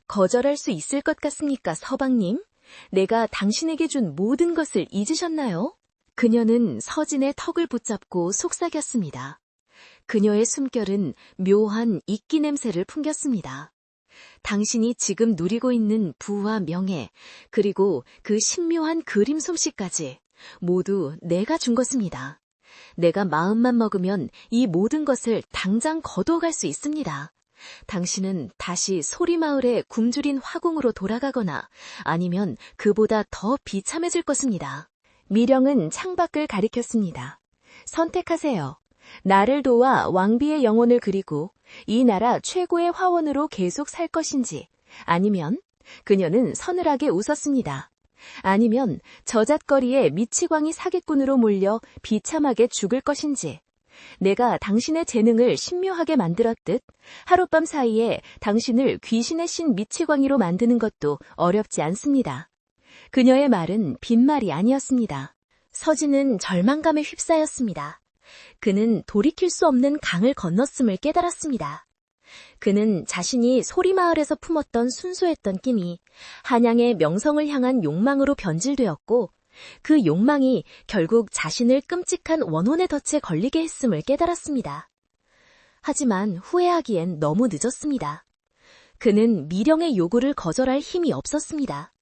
거절할 수 있을 것 같습니까, 서방님? 내가 당신에게 준 모든 것을 잊으셨나요? 그녀는 서진의 턱을 붙잡고 속삭였습니다. 그녀의 숨결은 묘한 이끼 냄새를 풍겼습니다. 당신이 지금 누리고 있는 부와 명예, 그리고 그 신묘한 그림 솜씨까지 모두 내가 준 것입니다. 내가 마음만 먹으면 이 모든 것을 당장 거두어갈 수 있습니다. 당신은 다시 소리마을의 굶주린 화궁으로 돌아가거나 아니면 그보다 더 비참해질 것입니다. 미령은 창밖을 가리켰습니다. 선택하세요. 나를 도와 왕비의 영혼을 그리고 이 나라 최고의 화원으로 계속 살 것인지, 아니면 그녀는 서늘하게 웃었습니다. 아니면 저잣거리에 미치광이 사기꾼으로 몰려 비참하게 죽을 것인지, 내가 당신의 재능을 신묘하게 만들었듯 하룻밤 사이에 당신을 귀신의 신 미치광이로 만드는 것도 어렵지 않습니다. 그녀의 말은 빈말이 아니었습니다. 서진은 절망감에 휩싸였습니다. 그는 돌이킬 수 없는 강을 건넜음을 깨달았습니다. 그는 자신이 소리마을에서 품었던 순수했던 낌이 한양의 명성을 향한 욕망으로 변질되었고, 그 욕망이 결국 자신을 끔찍한 원혼의 덫에 걸리게 했음을 깨달았습니다. 하지만 후회하기엔 너무 늦었습니다. 그는 미령의 요구를 거절할 힘이 없었습니다.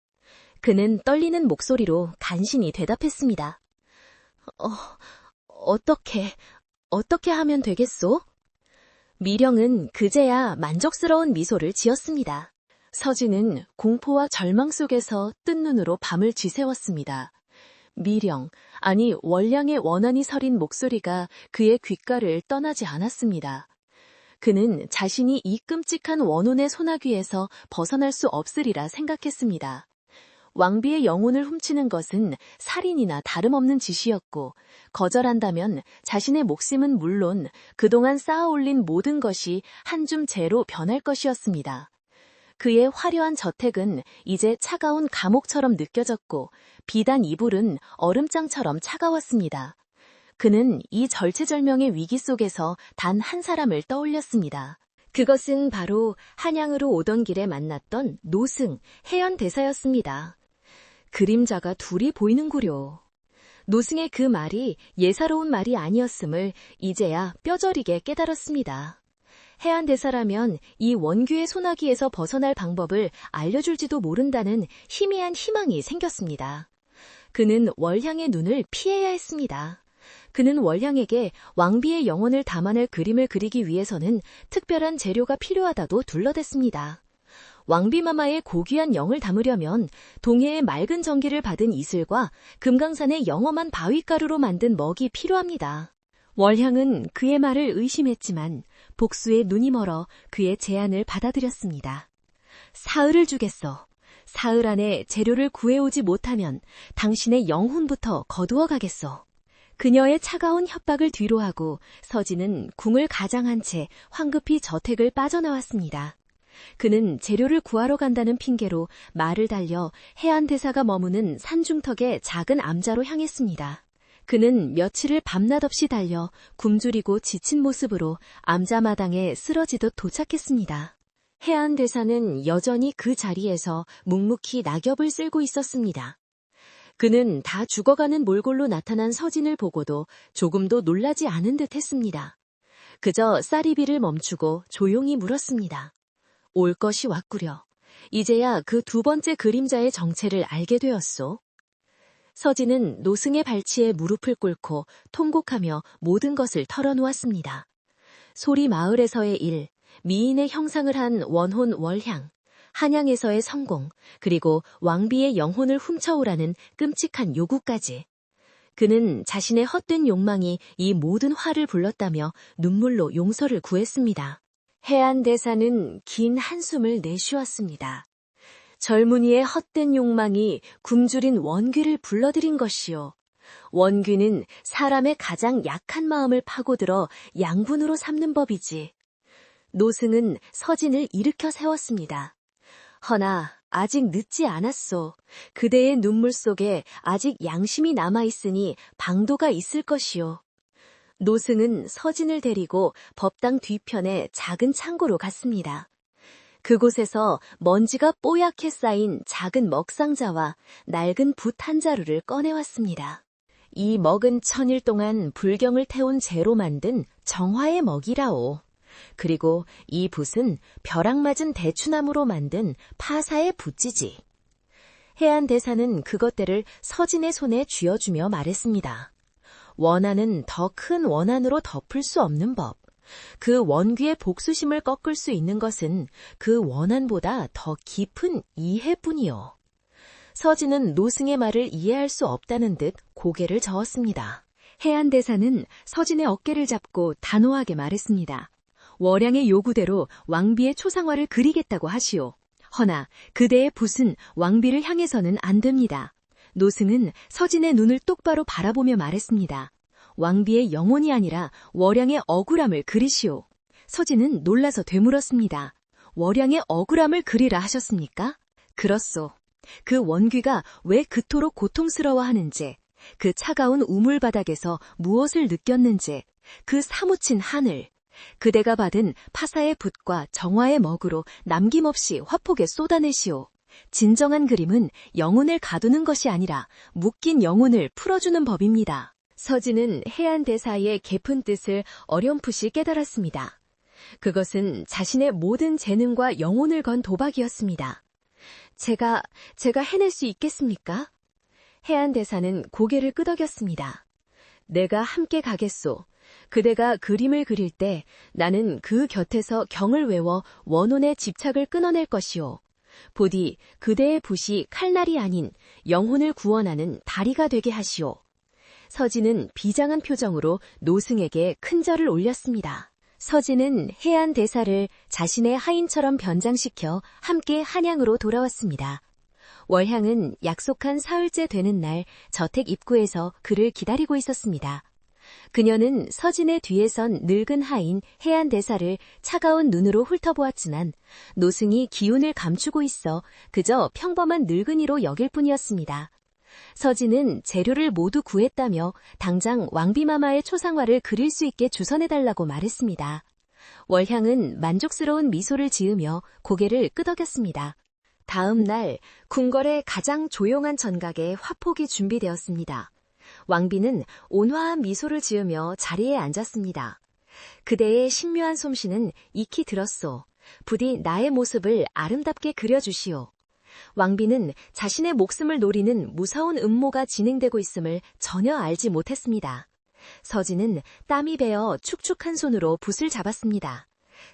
그는 떨리는 목소리로 간신히 대답했습니다. 어떻게 하면 되겠소? 미령은 그제야 만족스러운 미소를 지었습니다. 서진은 공포와 절망 속에서 뜬 눈으로 밤을 지새웠습니다. 미령, 아니 월량의 원한이 서린 목소리가 그의 귓가를 떠나지 않았습니다. 그는 자신이 이 끔찍한 원혼의 소나귀에서 벗어날 수 없으리라 생각했습니다. 왕비의 영혼을 훔치는 것은 살인이나 다름없는 짓이었고, 거절한다면 자신의 목숨은 물론 그동안 쌓아올린 모든 것이 한 줌 재로 변할 것이었습니다. 그의 화려한 저택은 이제 차가운 감옥처럼 느껴졌고, 비단 이불은 얼음장처럼 차가웠습니다. 그는 이 절체절명의 위기 속에서 단 한 사람을 떠올렸습니다. 그것은 바로 한양으로 오던 길에 만났던 노승, 해연대사였습니다. 그림자가 둘이 보이는구려. 노승의 그 말이 예사로운 말이 아니었음을 이제야 뼈저리게 깨달았습니다. 해안대사라면 이 원규의 소나기에서 벗어날 방법을 알려줄지도 모른다는 희미한 희망이 생겼습니다. 그는 월향의 눈을 피해야 했습니다. 그는 월향에게 왕비의 영혼을 담아낼 그림을 그리기 위해서는 특별한 재료가 필요하다고 둘러댔습니다. 왕비마마의 고귀한 영을 담으려면 동해의 맑은 전기를 받은 이슬과 금강산의 영험한 바위가루로 만든 먹이 필요합니다. 월향은 그의 말을 의심했지만 복수에 눈이 멀어 그의 제안을 받아들였습니다. 사흘을 주겠어. 사흘 안에 재료를 구해오지 못하면 당신의 영혼부터 거두어 가겠소. 그녀의 차가운 협박을 뒤로하고 서진은 궁을 가장한 채 황급히 저택을 빠져나왔습니다. 그는 재료를 구하러 간다는 핑계로 말을 달려 해안대사가 머무는 산중턱의 작은 암자로 향했습니다. 그는 며칠을 밤낮 없이 달려 굶주리고 지친 모습으로 암자마당에 쓰러지듯 도착했습니다. 해안대사는 여전히 그 자리에서 묵묵히 낙엽을 쓸고 있었습니다. 그는 다 죽어가는 몰골로 나타난 서진을 보고도 조금도 놀라지 않은 듯 했습니다. 그저 쌀이비를 멈추고 조용히 물었습니다. 올 것이 왔구려. 이제야 그 두 번째 그림자의 정체를 알게 되었소. 서진은 노승의 발치에 무릎을 꿇고 통곡하며 모든 것을 털어놓았습니다. 소리 마을에서의 일, 미인의 형상을 한 원혼 월향, 한양에서의 성공, 그리고 왕비의 영혼을 훔쳐오라는 끔찍한 요구까지. 그는 자신의 헛된 욕망이 이 모든 화를 불렀다며 눈물로 용서를 구했습니다. 해안대사는 긴 한숨을 내쉬었습니다. 젊은이의 헛된 욕망이 굶주린 원귀를 불러들인 것이요. 원귀는 사람의 가장 약한 마음을 파고들어 양분으로 삼는 법이지. 노승은 서진을 일으켜 세웠습니다. 허나 아직 늦지 않았소. 그대의 눈물 속에 아직 양심이 남아있으니 방도가 있을 것이오. 노승은 서진을 데리고 법당 뒤편에 작은 창고로 갔습니다. 그곳에서 먼지가 뽀얗게 쌓인 작은 먹상자와 낡은 붓 한 자루를 꺼내왔습니다. 이 먹은 천일 동안 불경을 태운 재로 만든 정화의 먹이라오. 그리고 이 붓은 벼락 맞은 대추나무로 만든 파사의 붓지지. 해안대사는 그것들을 서진의 손에 쥐어주며 말했습니다. 원한은 더 큰 원한으로 덮을 수 없는 법. 그 원귀의 복수심을 꺾을 수 있는 것은 그 원한보다 더 깊은 이해뿐이요. 서진은 노승의 말을 이해할 수 없다는 듯 고개를 저었습니다. 해안대사는 서진의 어깨를 잡고 단호하게 말했습니다. 월양의 요구대로 왕비의 초상화를 그리겠다고 하시오. 허나 그대의 붓은 왕비를 향해서는 안 됩니다. 노승은 서진의 눈을 똑바로 바라보며 말했습니다. 왕비의 영혼이 아니라 월양의 억울함을 그리시오. 서진은 놀라서 되물었습니다. 월양의 억울함을 그리라 하셨습니까? 그렇소. 그 원귀가 왜 그토록 고통스러워하는지, 그 차가운 우물바닥에서 무엇을 느꼈는지, 그 사무친 하늘, 그대가 받은 파사의 붓과 정화의 먹으로 남김없이 화폭에 쏟아내시오. 진정한 그림은 영혼을 가두는 것이 아니라 묶인 영혼을 풀어주는 법입니다. 서진은 해안대사의 깊은 뜻을 어렴풋이 깨달았습니다. 그것은 자신의 모든 재능과 영혼을 건 도박이었습니다. 제가 해낼 수 있겠습니까? 해안대사는 고개를 끄덕였습니다. 내가 함께 가겠소. 그대가 그림을 그릴 때 나는 그 곁에서 경을 외워 원혼의 집착을 끊어낼 것이오. 부디 그대의 붓이 칼날이 아닌 영혼을 구원하는 다리가 되게 하시오. 서진은 비장한 표정으로 노승에게 큰 절을 올렸습니다. 서진은 해안대사를 자신의 하인처럼 변장시켜 함께 한양으로 돌아왔습니다. 월향은 약속한 사흘째 되는 날 저택 입구에서 그를 기다리고 있었습니다. 그녀는 서진의 뒤에 선 늙은 하인 해안대사를 차가운 눈으로 훑어보았지만 노승이 기운을 감추고 있어 그저 평범한 늙은이로 여길 뿐이었습니다. 서진은 재료를 모두 구했다며 당장 왕비마마의 초상화를 그릴 수 있게 주선해달라고 말했습니다. 월향은 만족스러운 미소를 지으며 고개를 끄덕였습니다. 다음 날 궁궐의 가장 조용한 전각에 화폭이 준비되었습니다. 왕비는 온화한 미소를 지으며 자리에 앉았습니다. 그대의 신묘한 솜씨는 익히 들었소. 부디 나의 모습을 아름답게 그려주시오. 왕비는 자신의 목숨을 노리는 무서운 음모가 진행되고 있음을 전혀 알지 못했습니다. 서진은 땀이 배어 축축한 손으로 붓을 잡았습니다.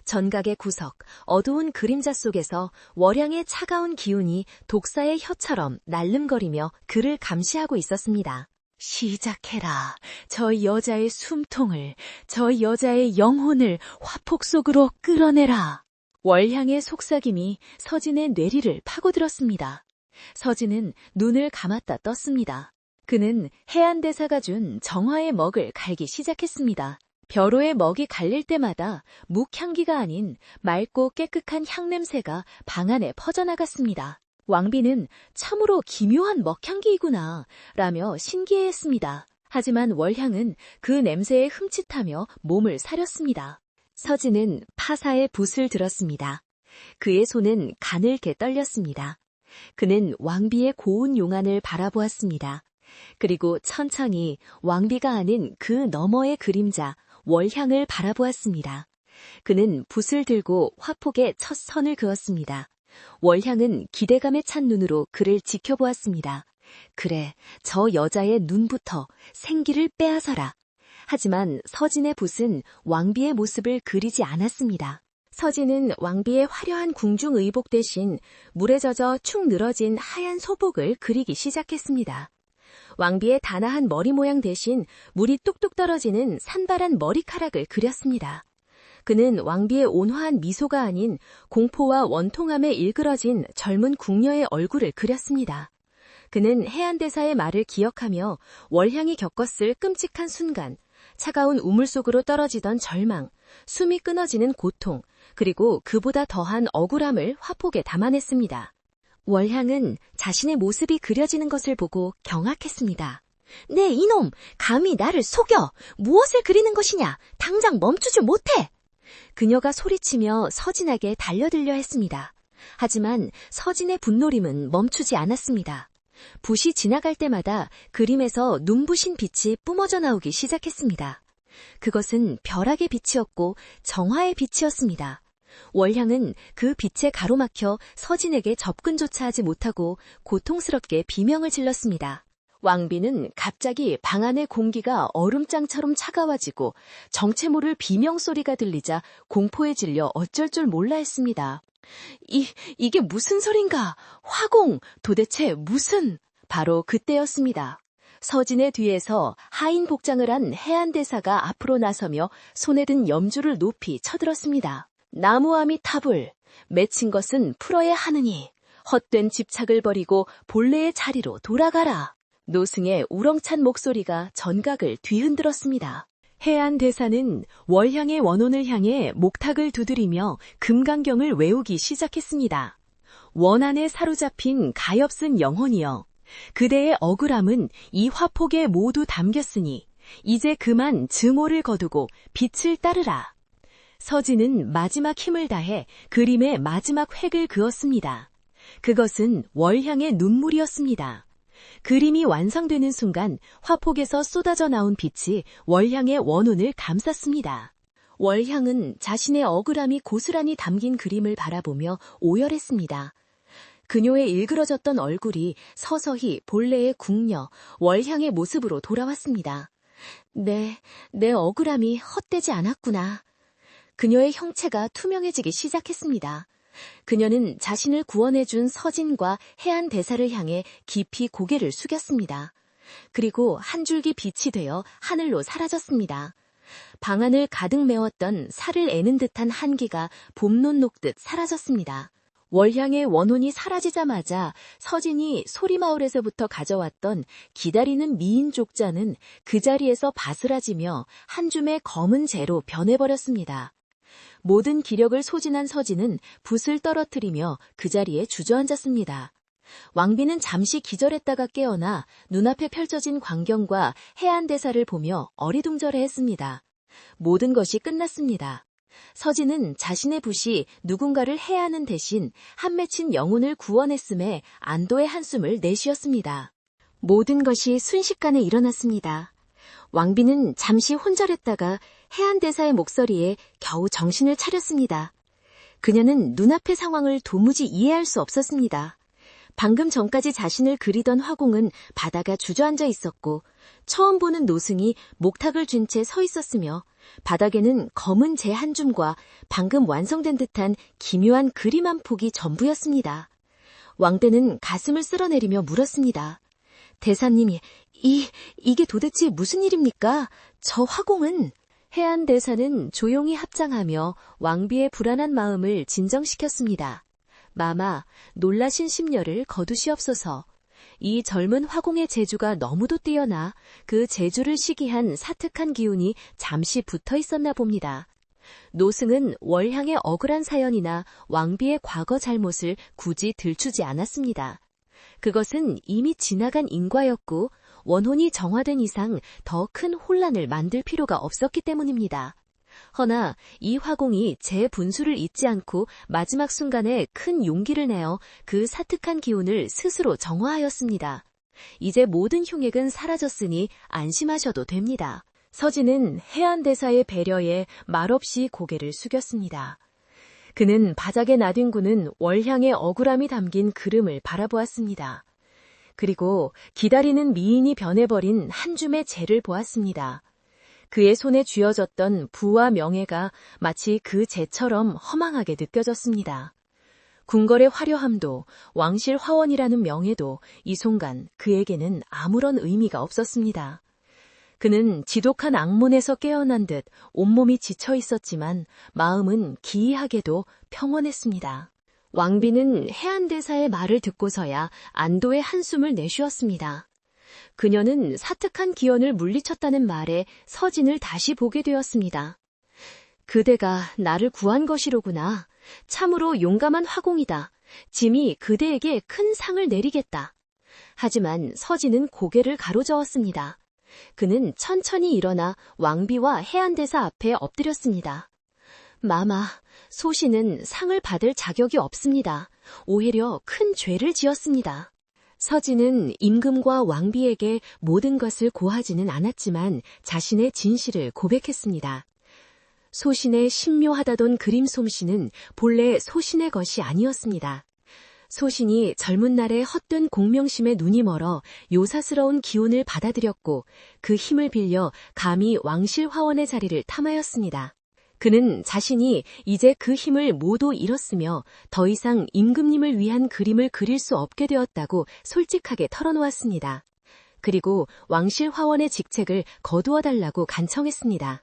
전각의 구석, 어두운 그림자 속에서 월양의 차가운 기운이 독사의 혀처럼 날름거리며 그를 감시하고 있었습니다. 시작해라. 저 여자의 숨통을, 저 여자의 영혼을 화폭 속으로 끌어내라. 월향의 속삭임이 서진의 뇌리를 파고들었습니다. 서진은 눈을 감았다 떴습니다. 그는 해안대사가 준 정화의 먹을 갈기 시작했습니다. 벼로의 먹이 갈릴 때마다 묵향기가 아닌 맑고 깨끗한 향냄새가 방 안에 퍼져나갔습니다. 왕비는 참으로 기묘한 먹향기이구나 라며 신기해했습니다. 하지만 월향은 그 냄새에 흠칫하며 몸을 사렸습니다. 서진은 파사의 붓을 들었습니다. 그의 손은 가늘게 떨렸습니다. 그는 왕비의 고운 용안을 바라보았습니다. 그리고 천천히 왕비가 아는 그 너머의 그림자, 월향을 바라보았습니다. 그는 붓을 들고 화폭에 첫 선을 그었습니다. 월향은 기대감에 찬 눈으로 그를 지켜보았습니다. 그래, 저 여자의 눈부터 생기를 빼앗아라. 하지만 서진의 붓은 왕비의 모습을 그리지 않았습니다. 서진은 왕비의 화려한 궁중 의복 대신 물에 젖어 축 늘어진 하얀 소복을 그리기 시작했습니다. 왕비의 단아한 머리 모양 대신 물이 뚝뚝 떨어지는 산발한 머리카락을 그렸습니다. 그는 왕비의 온화한 미소가 아닌 공포와 원통함에 일그러진 젊은 궁녀의 얼굴을 그렸습니다. 그는 해안대사의 말을 기억하며 월향이 겪었을 끔찍한 순간, 차가운 우물 속으로 떨어지던 절망, 숨이 끊어지는 고통, 그리고 그보다 더한 억울함을 화폭에 담아냈습니다. 월향은 자신의 모습이 그려지는 것을 보고 경악했습니다. 네, 이놈! 감히 나를 속여! 무엇을 그리는 것이냐! 당장 멈추지 못해! 그녀가 소리치며 서진에게 달려들려 했습니다. 하지만 서진의 분노림은 멈추지 않았습니다. 붓이 지나갈 때마다 그림에서 눈부신 빛이 뿜어져 나오기 시작했습니다. 그것은 벼락의 빛이었고 정화의 빛이었습니다. 월향은 그 빛에 가로막혀 서진에게 접근조차 하지 못하고 고통스럽게 비명을 질렀습니다. 왕비는 갑자기 방 안의 공기가 얼음장처럼 차가워지고 정체 모를 비명소리가 들리자 공포에 질려 어쩔 줄 몰라 했습니다. 이게 무슨 소린가? 화공! 도대체 무슨? 바로 그때였습니다. 서진의 뒤에서 하인 복장을 한 해안대사가 앞으로 나서며 손에 든 염주를 높이 쳐들었습니다. 나무아미 타불, 맺힌 것은 풀어야 하느니 헛된 집착을 버리고 본래의 자리로 돌아가라. 노승의 우렁찬 목소리가 전각을 뒤흔들었습니다. 해안대사는 월향의 원혼을 향해 목탁을 두드리며 금강경을 외우기 시작했습니다. 원한에 사로잡힌 가엾은 영혼이여, 그대의 억울함은 이 화폭에 모두 담겼으니 이제 그만 증오를 거두고 빛을 따르라. 서진은 마지막 힘을 다해 그림의 마지막 획을 그었습니다. 그것은 월향의 눈물이었습니다. 그림이 완성되는 순간 화폭에서 쏟아져 나온 빛이 월향의 원혼을 감쌌습니다. 월향은 자신의 억울함이 고스란히 담긴 그림을 바라보며 오열했습니다. 그녀의 일그러졌던 얼굴이 서서히 본래의 궁녀 월향의 모습으로 돌아왔습니다. 내 억울함이 헛되지 않았구나. 그녀의 형체가 투명해지기 시작했습니다. 그녀는 자신을 구원해준 서진과 해안대사를 향해 깊이 고개를 숙였습니다. 그리고 한 줄기 빛이 되어 하늘로 사라졌습니다. 방안을 가득 메웠던 살을 애는 듯한 한기가 봄눈 녹듯 사라졌습니다. 월향의 원혼이 사라지자마자 서진이 소리마을에서부터 가져왔던 기다리는 미인 족자는 그 자리에서 바스라지며 한 줌의 검은 재로 변해버렸습니다. 모든 기력을 소진한 서진은 붓을 떨어뜨리며 그 자리에 주저앉았습니다. 왕비는 잠시 기절했다가 깨어나 눈앞에 펼쳐진 광경과 해안대사를 보며 어리둥절해했습니다. 모든 것이 끝났습니다. 서진은 자신의 붓이 누군가를 해하는 대신 한 맺힌 영혼을 구원했음에 안도의 한숨을 내쉬었습니다. 모든 것이 순식간에 일어났습니다. 왕비는 잠시 혼절했다가 해안대사의 목소리에 겨우 정신을 차렸습니다. 그녀는 눈앞의 상황을 도무지 이해할 수 없었습니다. 방금 전까지 자신을 그리던 화공은 바다가 주저앉아 있었고 처음 보는 노승이 목탁을 쥔 채 서 있었으며 바닥에는 검은 재 한 줌과 방금 완성된 듯한 기묘한 그림 한 폭이 전부였습니다. 왕대는 가슴을 쓸어내리며 물었습니다. 대사님이, 이게 도대체 무슨 일입니까? 저 화공은... 해안대사는 조용히 합장하며 왕비의 불안한 마음을 진정시켰습니다. 마마, 놀라신 심려를 거두시옵소서. 이 젊은 화공의 재주가 너무도 뛰어나 그 재주를 시기한 사특한 기운이 잠시 붙어 있었나 봅니다. 노승은 월향의 억울한 사연이나 왕비의 과거 잘못을 굳이 들추지 않았습니다. 그것은 이미 지나간 인과였고 원혼이 정화된 이상 더 큰 혼란을 만들 필요가 없었기 때문입니다. 허나 이 화공이 제 분수를 잊지 않고 마지막 순간에 큰 용기를 내어 그 사특한 기운을 스스로 정화하였습니다. 이제 모든 흉액은 사라졌으니 안심하셔도 됩니다. 서진은 해안대사의 배려에 말없이 고개를 숙였습니다. 그는 바닥에 나뒹구는 월향의 억울함이 담긴 그림을 바라보았습니다. 그리고 기다리는 미인이 변해버린 한 줌의 재를 보았습니다. 그의 손에 쥐어졌던 부와 명예가 마치 그 재처럼 허망하게 느껴졌습니다. 궁궐의 화려함도 왕실 화원이라는 명예도 이 순간 그에게는 아무런 의미가 없었습니다. 그는 지독한 악몽에서 깨어난 듯 온몸이 지쳐 있었지만 마음은 기이하게도 평온했습니다. 왕비는 해안대사의 말을 듣고서야 안도의 한숨을 내쉬었습니다. 그녀는 사특한 기원을 물리쳤다는 말에 서진을 다시 보게 되었습니다. 그대가 나를 구한 것이로구나. 참으로 용감한 화공이다. 짐이 그대에게 큰 상을 내리겠다. 하지만 서진은 고개를 가로저었습니다. 그는 천천히 일어나 왕비와 해안대사 앞에 엎드렸습니다. 마마, 소신은 상을 받을 자격이 없습니다. 오히려 큰 죄를 지었습니다. 서진은 임금과 왕비에게 모든 것을 고하지는 않았지만 자신의 진실을 고백했습니다. 소신의 신묘하다던 그림 솜씨는 본래 소신의 것이 아니었습니다. 소신이 젊은 날의 헛된 공명심에 눈이 멀어 요사스러운 기운을 받아들였고 그 힘을 빌려 감히 왕실 화원의 자리를 탐하였습니다. 그는 자신이 이제 그 힘을 모두 잃었으며 더 이상 임금님을 위한 그림을 그릴 수 없게 되었다고 솔직하게 털어놓았습니다. 그리고 왕실 화원의 직책을 거두어달라고 간청했습니다.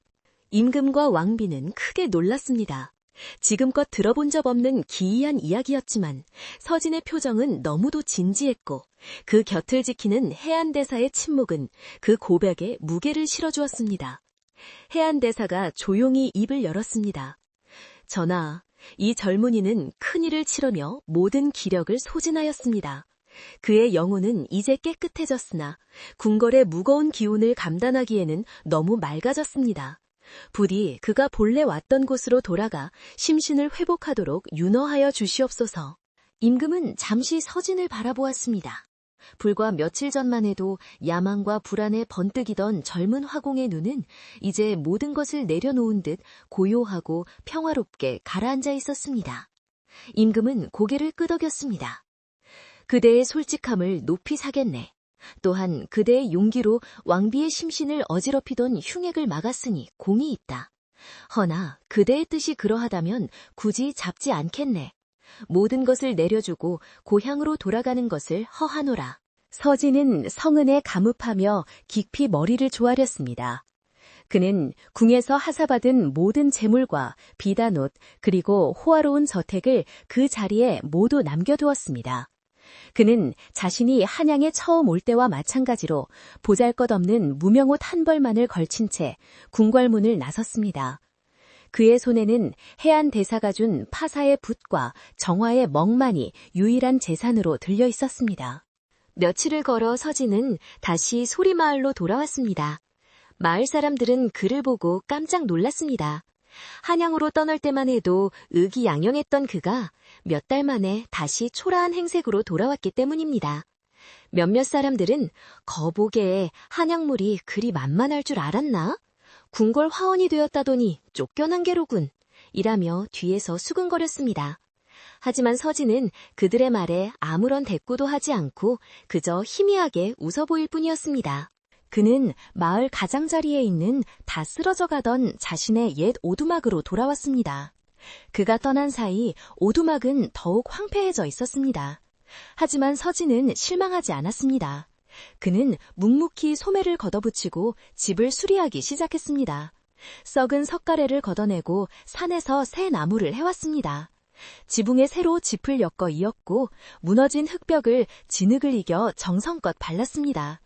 임금과 왕비는 크게 놀랐습니다. 지금껏 들어본 적 없는 기이한 이야기였지만 서진의 표정은 너무도 진지했고 그 곁을 지키는 해안대사의 침묵은 그 고백에 무게를 실어주었습니다. 해안대사가 조용히 입을 열었습니다. 전하, 이 젊은이는 큰일을 치르며 모든 기력을 소진하였습니다. 그의 영혼은 이제 깨끗해졌으나 궁궐의 무거운 기운을 감당하기에는 너무 맑아졌습니다. 부디 그가 본래 왔던 곳으로 돌아가 심신을 회복하도록 윤허하여 주시옵소서. 임금은 잠시 서진을 바라보았습니다. 불과 며칠 전만 해도 야망과 불안에 번뜩이던 젊은 화공의 눈은 이제 모든 것을 내려놓은 듯 고요하고 평화롭게 가라앉아 있었습니다. 임금은 고개를 끄덕였습니다. 그대의 솔직함을 높이 사겠네. 또한 그대의 용기로 왕비의 심신을 어지럽히던 흉액을 막았으니 공이 있다. 허나 그대의 뜻이 그러하다면 굳이 잡지 않겠네. 모든 것을 내려주고 고향으로 돌아가는 것을 허하노라. 서진은 성은에 감읍하며 깊이 머리를 조아렸습니다. 그는 궁에서 하사받은 모든 재물과 비단옷 그리고 호화로운 저택을 그 자리에 모두 남겨두었습니다. 그는 자신이 한양에 처음 올 때와 마찬가지로 보잘것없는 무명옷 한 벌만을 걸친 채 궁궐문을 나섰습니다. 그의 손에는 해안 대사가 준 파사의 붓과 정화의 멍만이 유일한 재산으로 들려 있었습니다. 며칠을 걸어 서진은 다시 소리마을로 돌아왔습니다. 마을 사람들은 그를 보고 깜짝 놀랐습니다. 한양으로 떠날 때만 해도 의기양양했던 그가 몇 달 만에 다시 초라한 행색으로 돌아왔기 때문입니다. 몇몇 사람들은 거보게에 한양물이 그리 만만할 줄 알았나? 궁궐 화원이 되었다더니 쫓겨난 게로군. 이라며 뒤에서 수근거렸습니다. 하지만 서진은 그들의 말에 아무런 대꾸도 하지 않고 그저 희미하게 웃어 보일 뿐이었습니다. 그는 마을 가장자리에 있는 다 쓰러져 가던 자신의 옛 오두막으로 돌아왔습니다. 그가 떠난 사이 오두막은 더욱 황폐해져 있었습니다. 하지만 서진은 실망하지 않았습니다. 그는 묵묵히 소매를 걷어붙이고 집을 수리하기 시작했습니다. 썩은 석가래를 걷어내고 산에서 새 나무를 해왔습니다. 지붕에 새로 짚을 엮어 이었고 무너진 흙벽을 진흙을 이겨 정성껏 발랐습니다.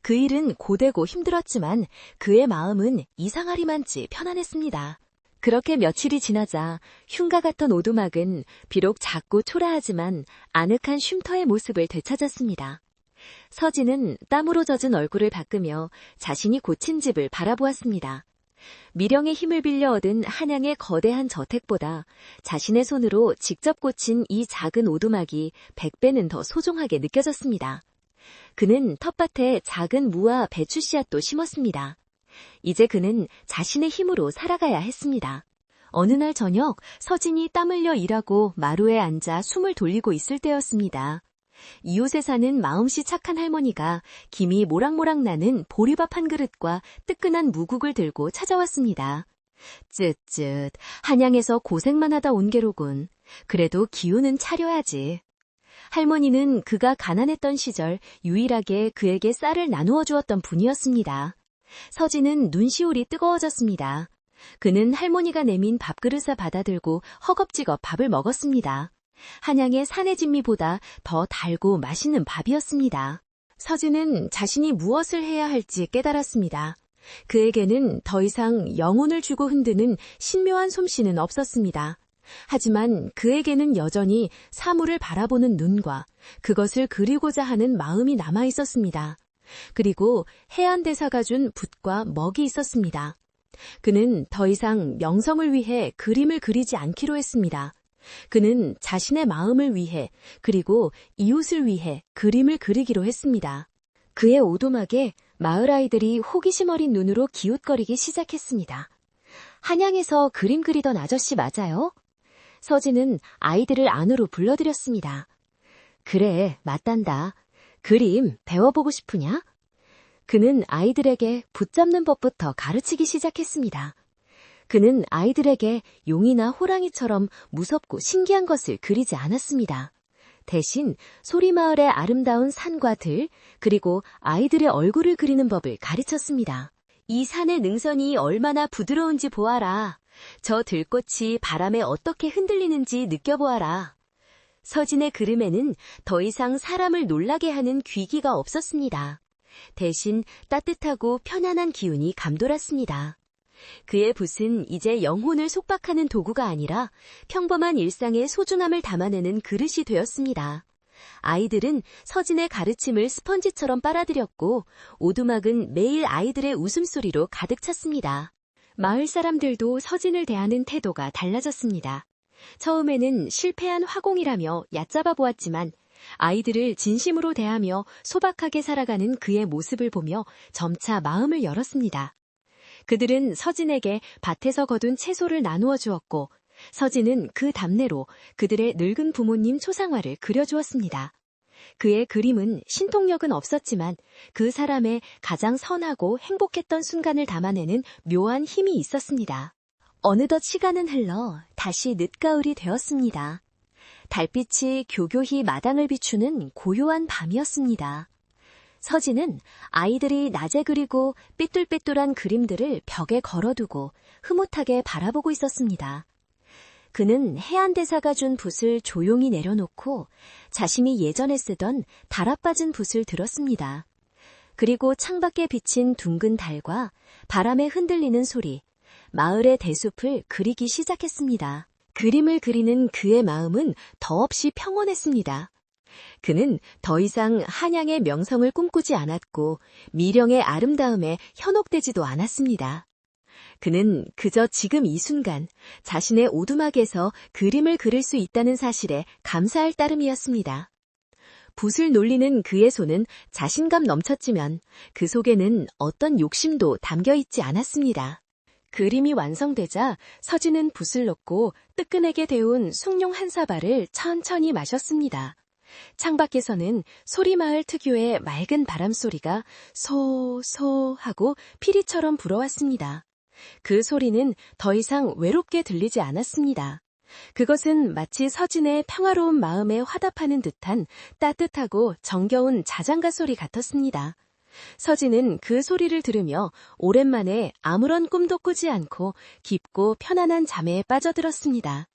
그 일은 고되고 힘들었지만 그의 마음은 이상하리만치 편안했습니다. 그렇게 며칠이 지나자 흉가 같던 오두막은 비록 작고 초라하지만 아늑한 쉼터의 모습을 되찾았습니다. 서진은 땀으로 젖은 얼굴을 닦으며 자신이 고친 집을 바라보았습니다. 미령의 힘을 빌려 얻은 한양의 거대한 저택보다 자신의 손으로 직접 고친 이 작은 오두막이 100배는 더 소중하게 느껴졌습니다. 그는 텃밭에 작은 무와 배추 씨앗도 심었습니다. 이제 그는 자신의 힘으로 살아가야 했습니다. 어느 날 저녁 서진이 땀 흘려 일하고 마루에 앉아 숨을 돌리고 있을 때였습니다. 이웃에 사는 마음씨 착한 할머니가 김이 모락모락 나는 보리밥 한 그릇과 뜨끈한 무국을 들고 찾아왔습니다. 쯧쯧, 한양에서 고생만 하다 온 게로군. 그래도 기운은 차려야지. 할머니는 그가 가난했던 시절 유일하게 그에게 쌀을 나누어 주었던 분이었습니다. 서진은 눈시울이 뜨거워졌습니다. 그는 할머니가 내민 밥그릇을 받아들고 허겁지겁 밥을 먹었습니다. 한양의 산의 진미보다 더 달고 맛있는 밥이었습니다. 서진은 자신이 무엇을 해야 할지 깨달았습니다. 그에게는 더 이상 영혼을 주고 흔드는 신묘한 솜씨는 없었습니다. 하지만 그에게는 여전히 사물을 바라보는 눈과 그것을 그리고자 하는 마음이 남아 있었습니다. 그리고 해안대사가 준 붓과 먹이 있었습니다. 그는 더 이상 명성을 위해 그림을 그리지 않기로 했습니다. 그는 자신의 마음을 위해 그리고 이웃을 위해 그림을 그리기로 했습니다. 그의 오두막에 마을 아이들이 호기심 어린 눈으로 기웃거리기 시작했습니다. 한양에서 그림 그리던 아저씨 맞아요? 서진은 아이들을 안으로 불러들였습니다. 그래, 맞단다. 그림 배워보고 싶으냐? 그는 아이들에게 붙잡는 법부터 가르치기 시작했습니다. 그는 아이들에게 용이나 호랑이처럼 무섭고 신기한 것을 그리지 않았습니다. 대신 소리마을의 아름다운 산과 들, 그리고 아이들의 얼굴을 그리는 법을 가르쳤습니다. 이 산의 능선이 얼마나 부드러운지 보아라. 저 들꽃이 바람에 어떻게 흔들리는지 느껴보아라. 서진의 그림에는 더 이상 사람을 놀라게 하는 귀기가 없었습니다. 대신 따뜻하고 편안한 기운이 감돌았습니다. 그의 붓은 이제 영혼을 속박하는 도구가 아니라 평범한 일상의 소중함을 담아내는 그릇이 되었습니다. 아이들은 서진의 가르침을 스펀지처럼 빨아들였고 오두막은 매일 아이들의 웃음소리로 가득 찼습니다. 마을 사람들도 서진을 대하는 태도가 달라졌습니다. 처음에는 실패한 화공이라며 얕잡아 보았지만 아이들을 진심으로 대하며 소박하게 살아가는 그의 모습을 보며 점차 마음을 열었습니다. 그들은 서진에게 밭에서 거둔 채소를 나누어 주었고 서진은 그 답례로 그들의 늙은 부모님 초상화를 그려주었습니다. 그의 그림은 신통력은 없었지만 그 사람의 가장 선하고 행복했던 순간을 담아내는 묘한 힘이 있었습니다. 어느덧 시간은 흘러 다시 늦가을이 되었습니다. 달빛이 교교히 마당을 비추는 고요한 밤이었습니다. 서진은 아이들이 낮에 그리고 삐뚤빼뚤한 그림들을 벽에 걸어두고 흐뭇하게 바라보고 있었습니다. 그는 해안대사가 준 붓을 조용히 내려놓고 자신이 예전에 쓰던 달아빠진 붓을 들었습니다. 그리고 창밖에 비친 둥근 달과 바람에 흔들리는 소리, 마을의 대숲을 그리기 시작했습니다. 그림을 그리는 그의 마음은 더없이 평온했습니다. 그는 더 이상 한양의 명성을 꿈꾸지 않았고 미령의 아름다움에 현혹되지도 않았습니다. 그는 그저 지금 이 순간 자신의 오두막에서 그림을 그릴 수 있다는 사실에 감사할 따름이었습니다. 붓을 놀리는 그의 손은 자신감 넘쳤지만 그 속에는 어떤 욕심도 담겨 있지 않았습니다. 그림이 완성되자 서진은 붓을 놓고 뜨끈하게 데운 숭늉 한 사발을 천천히 마셨습니다. 창밖에서는 소리마을 특유의 맑은 바람소리가 소소 하고 피리처럼 불어왔습니다. 그 소리는 더 이상 외롭게 들리지 않았습니다. 그것은 마치 서진의 평화로운 마음에 화답하는 듯한 따뜻하고 정겨운 자장가 소리 같았습니다. 서진은 그 소리를 들으며 오랜만에 아무런 꿈도 꾸지 않고 깊고 편안한 잠에 빠져들었습니다.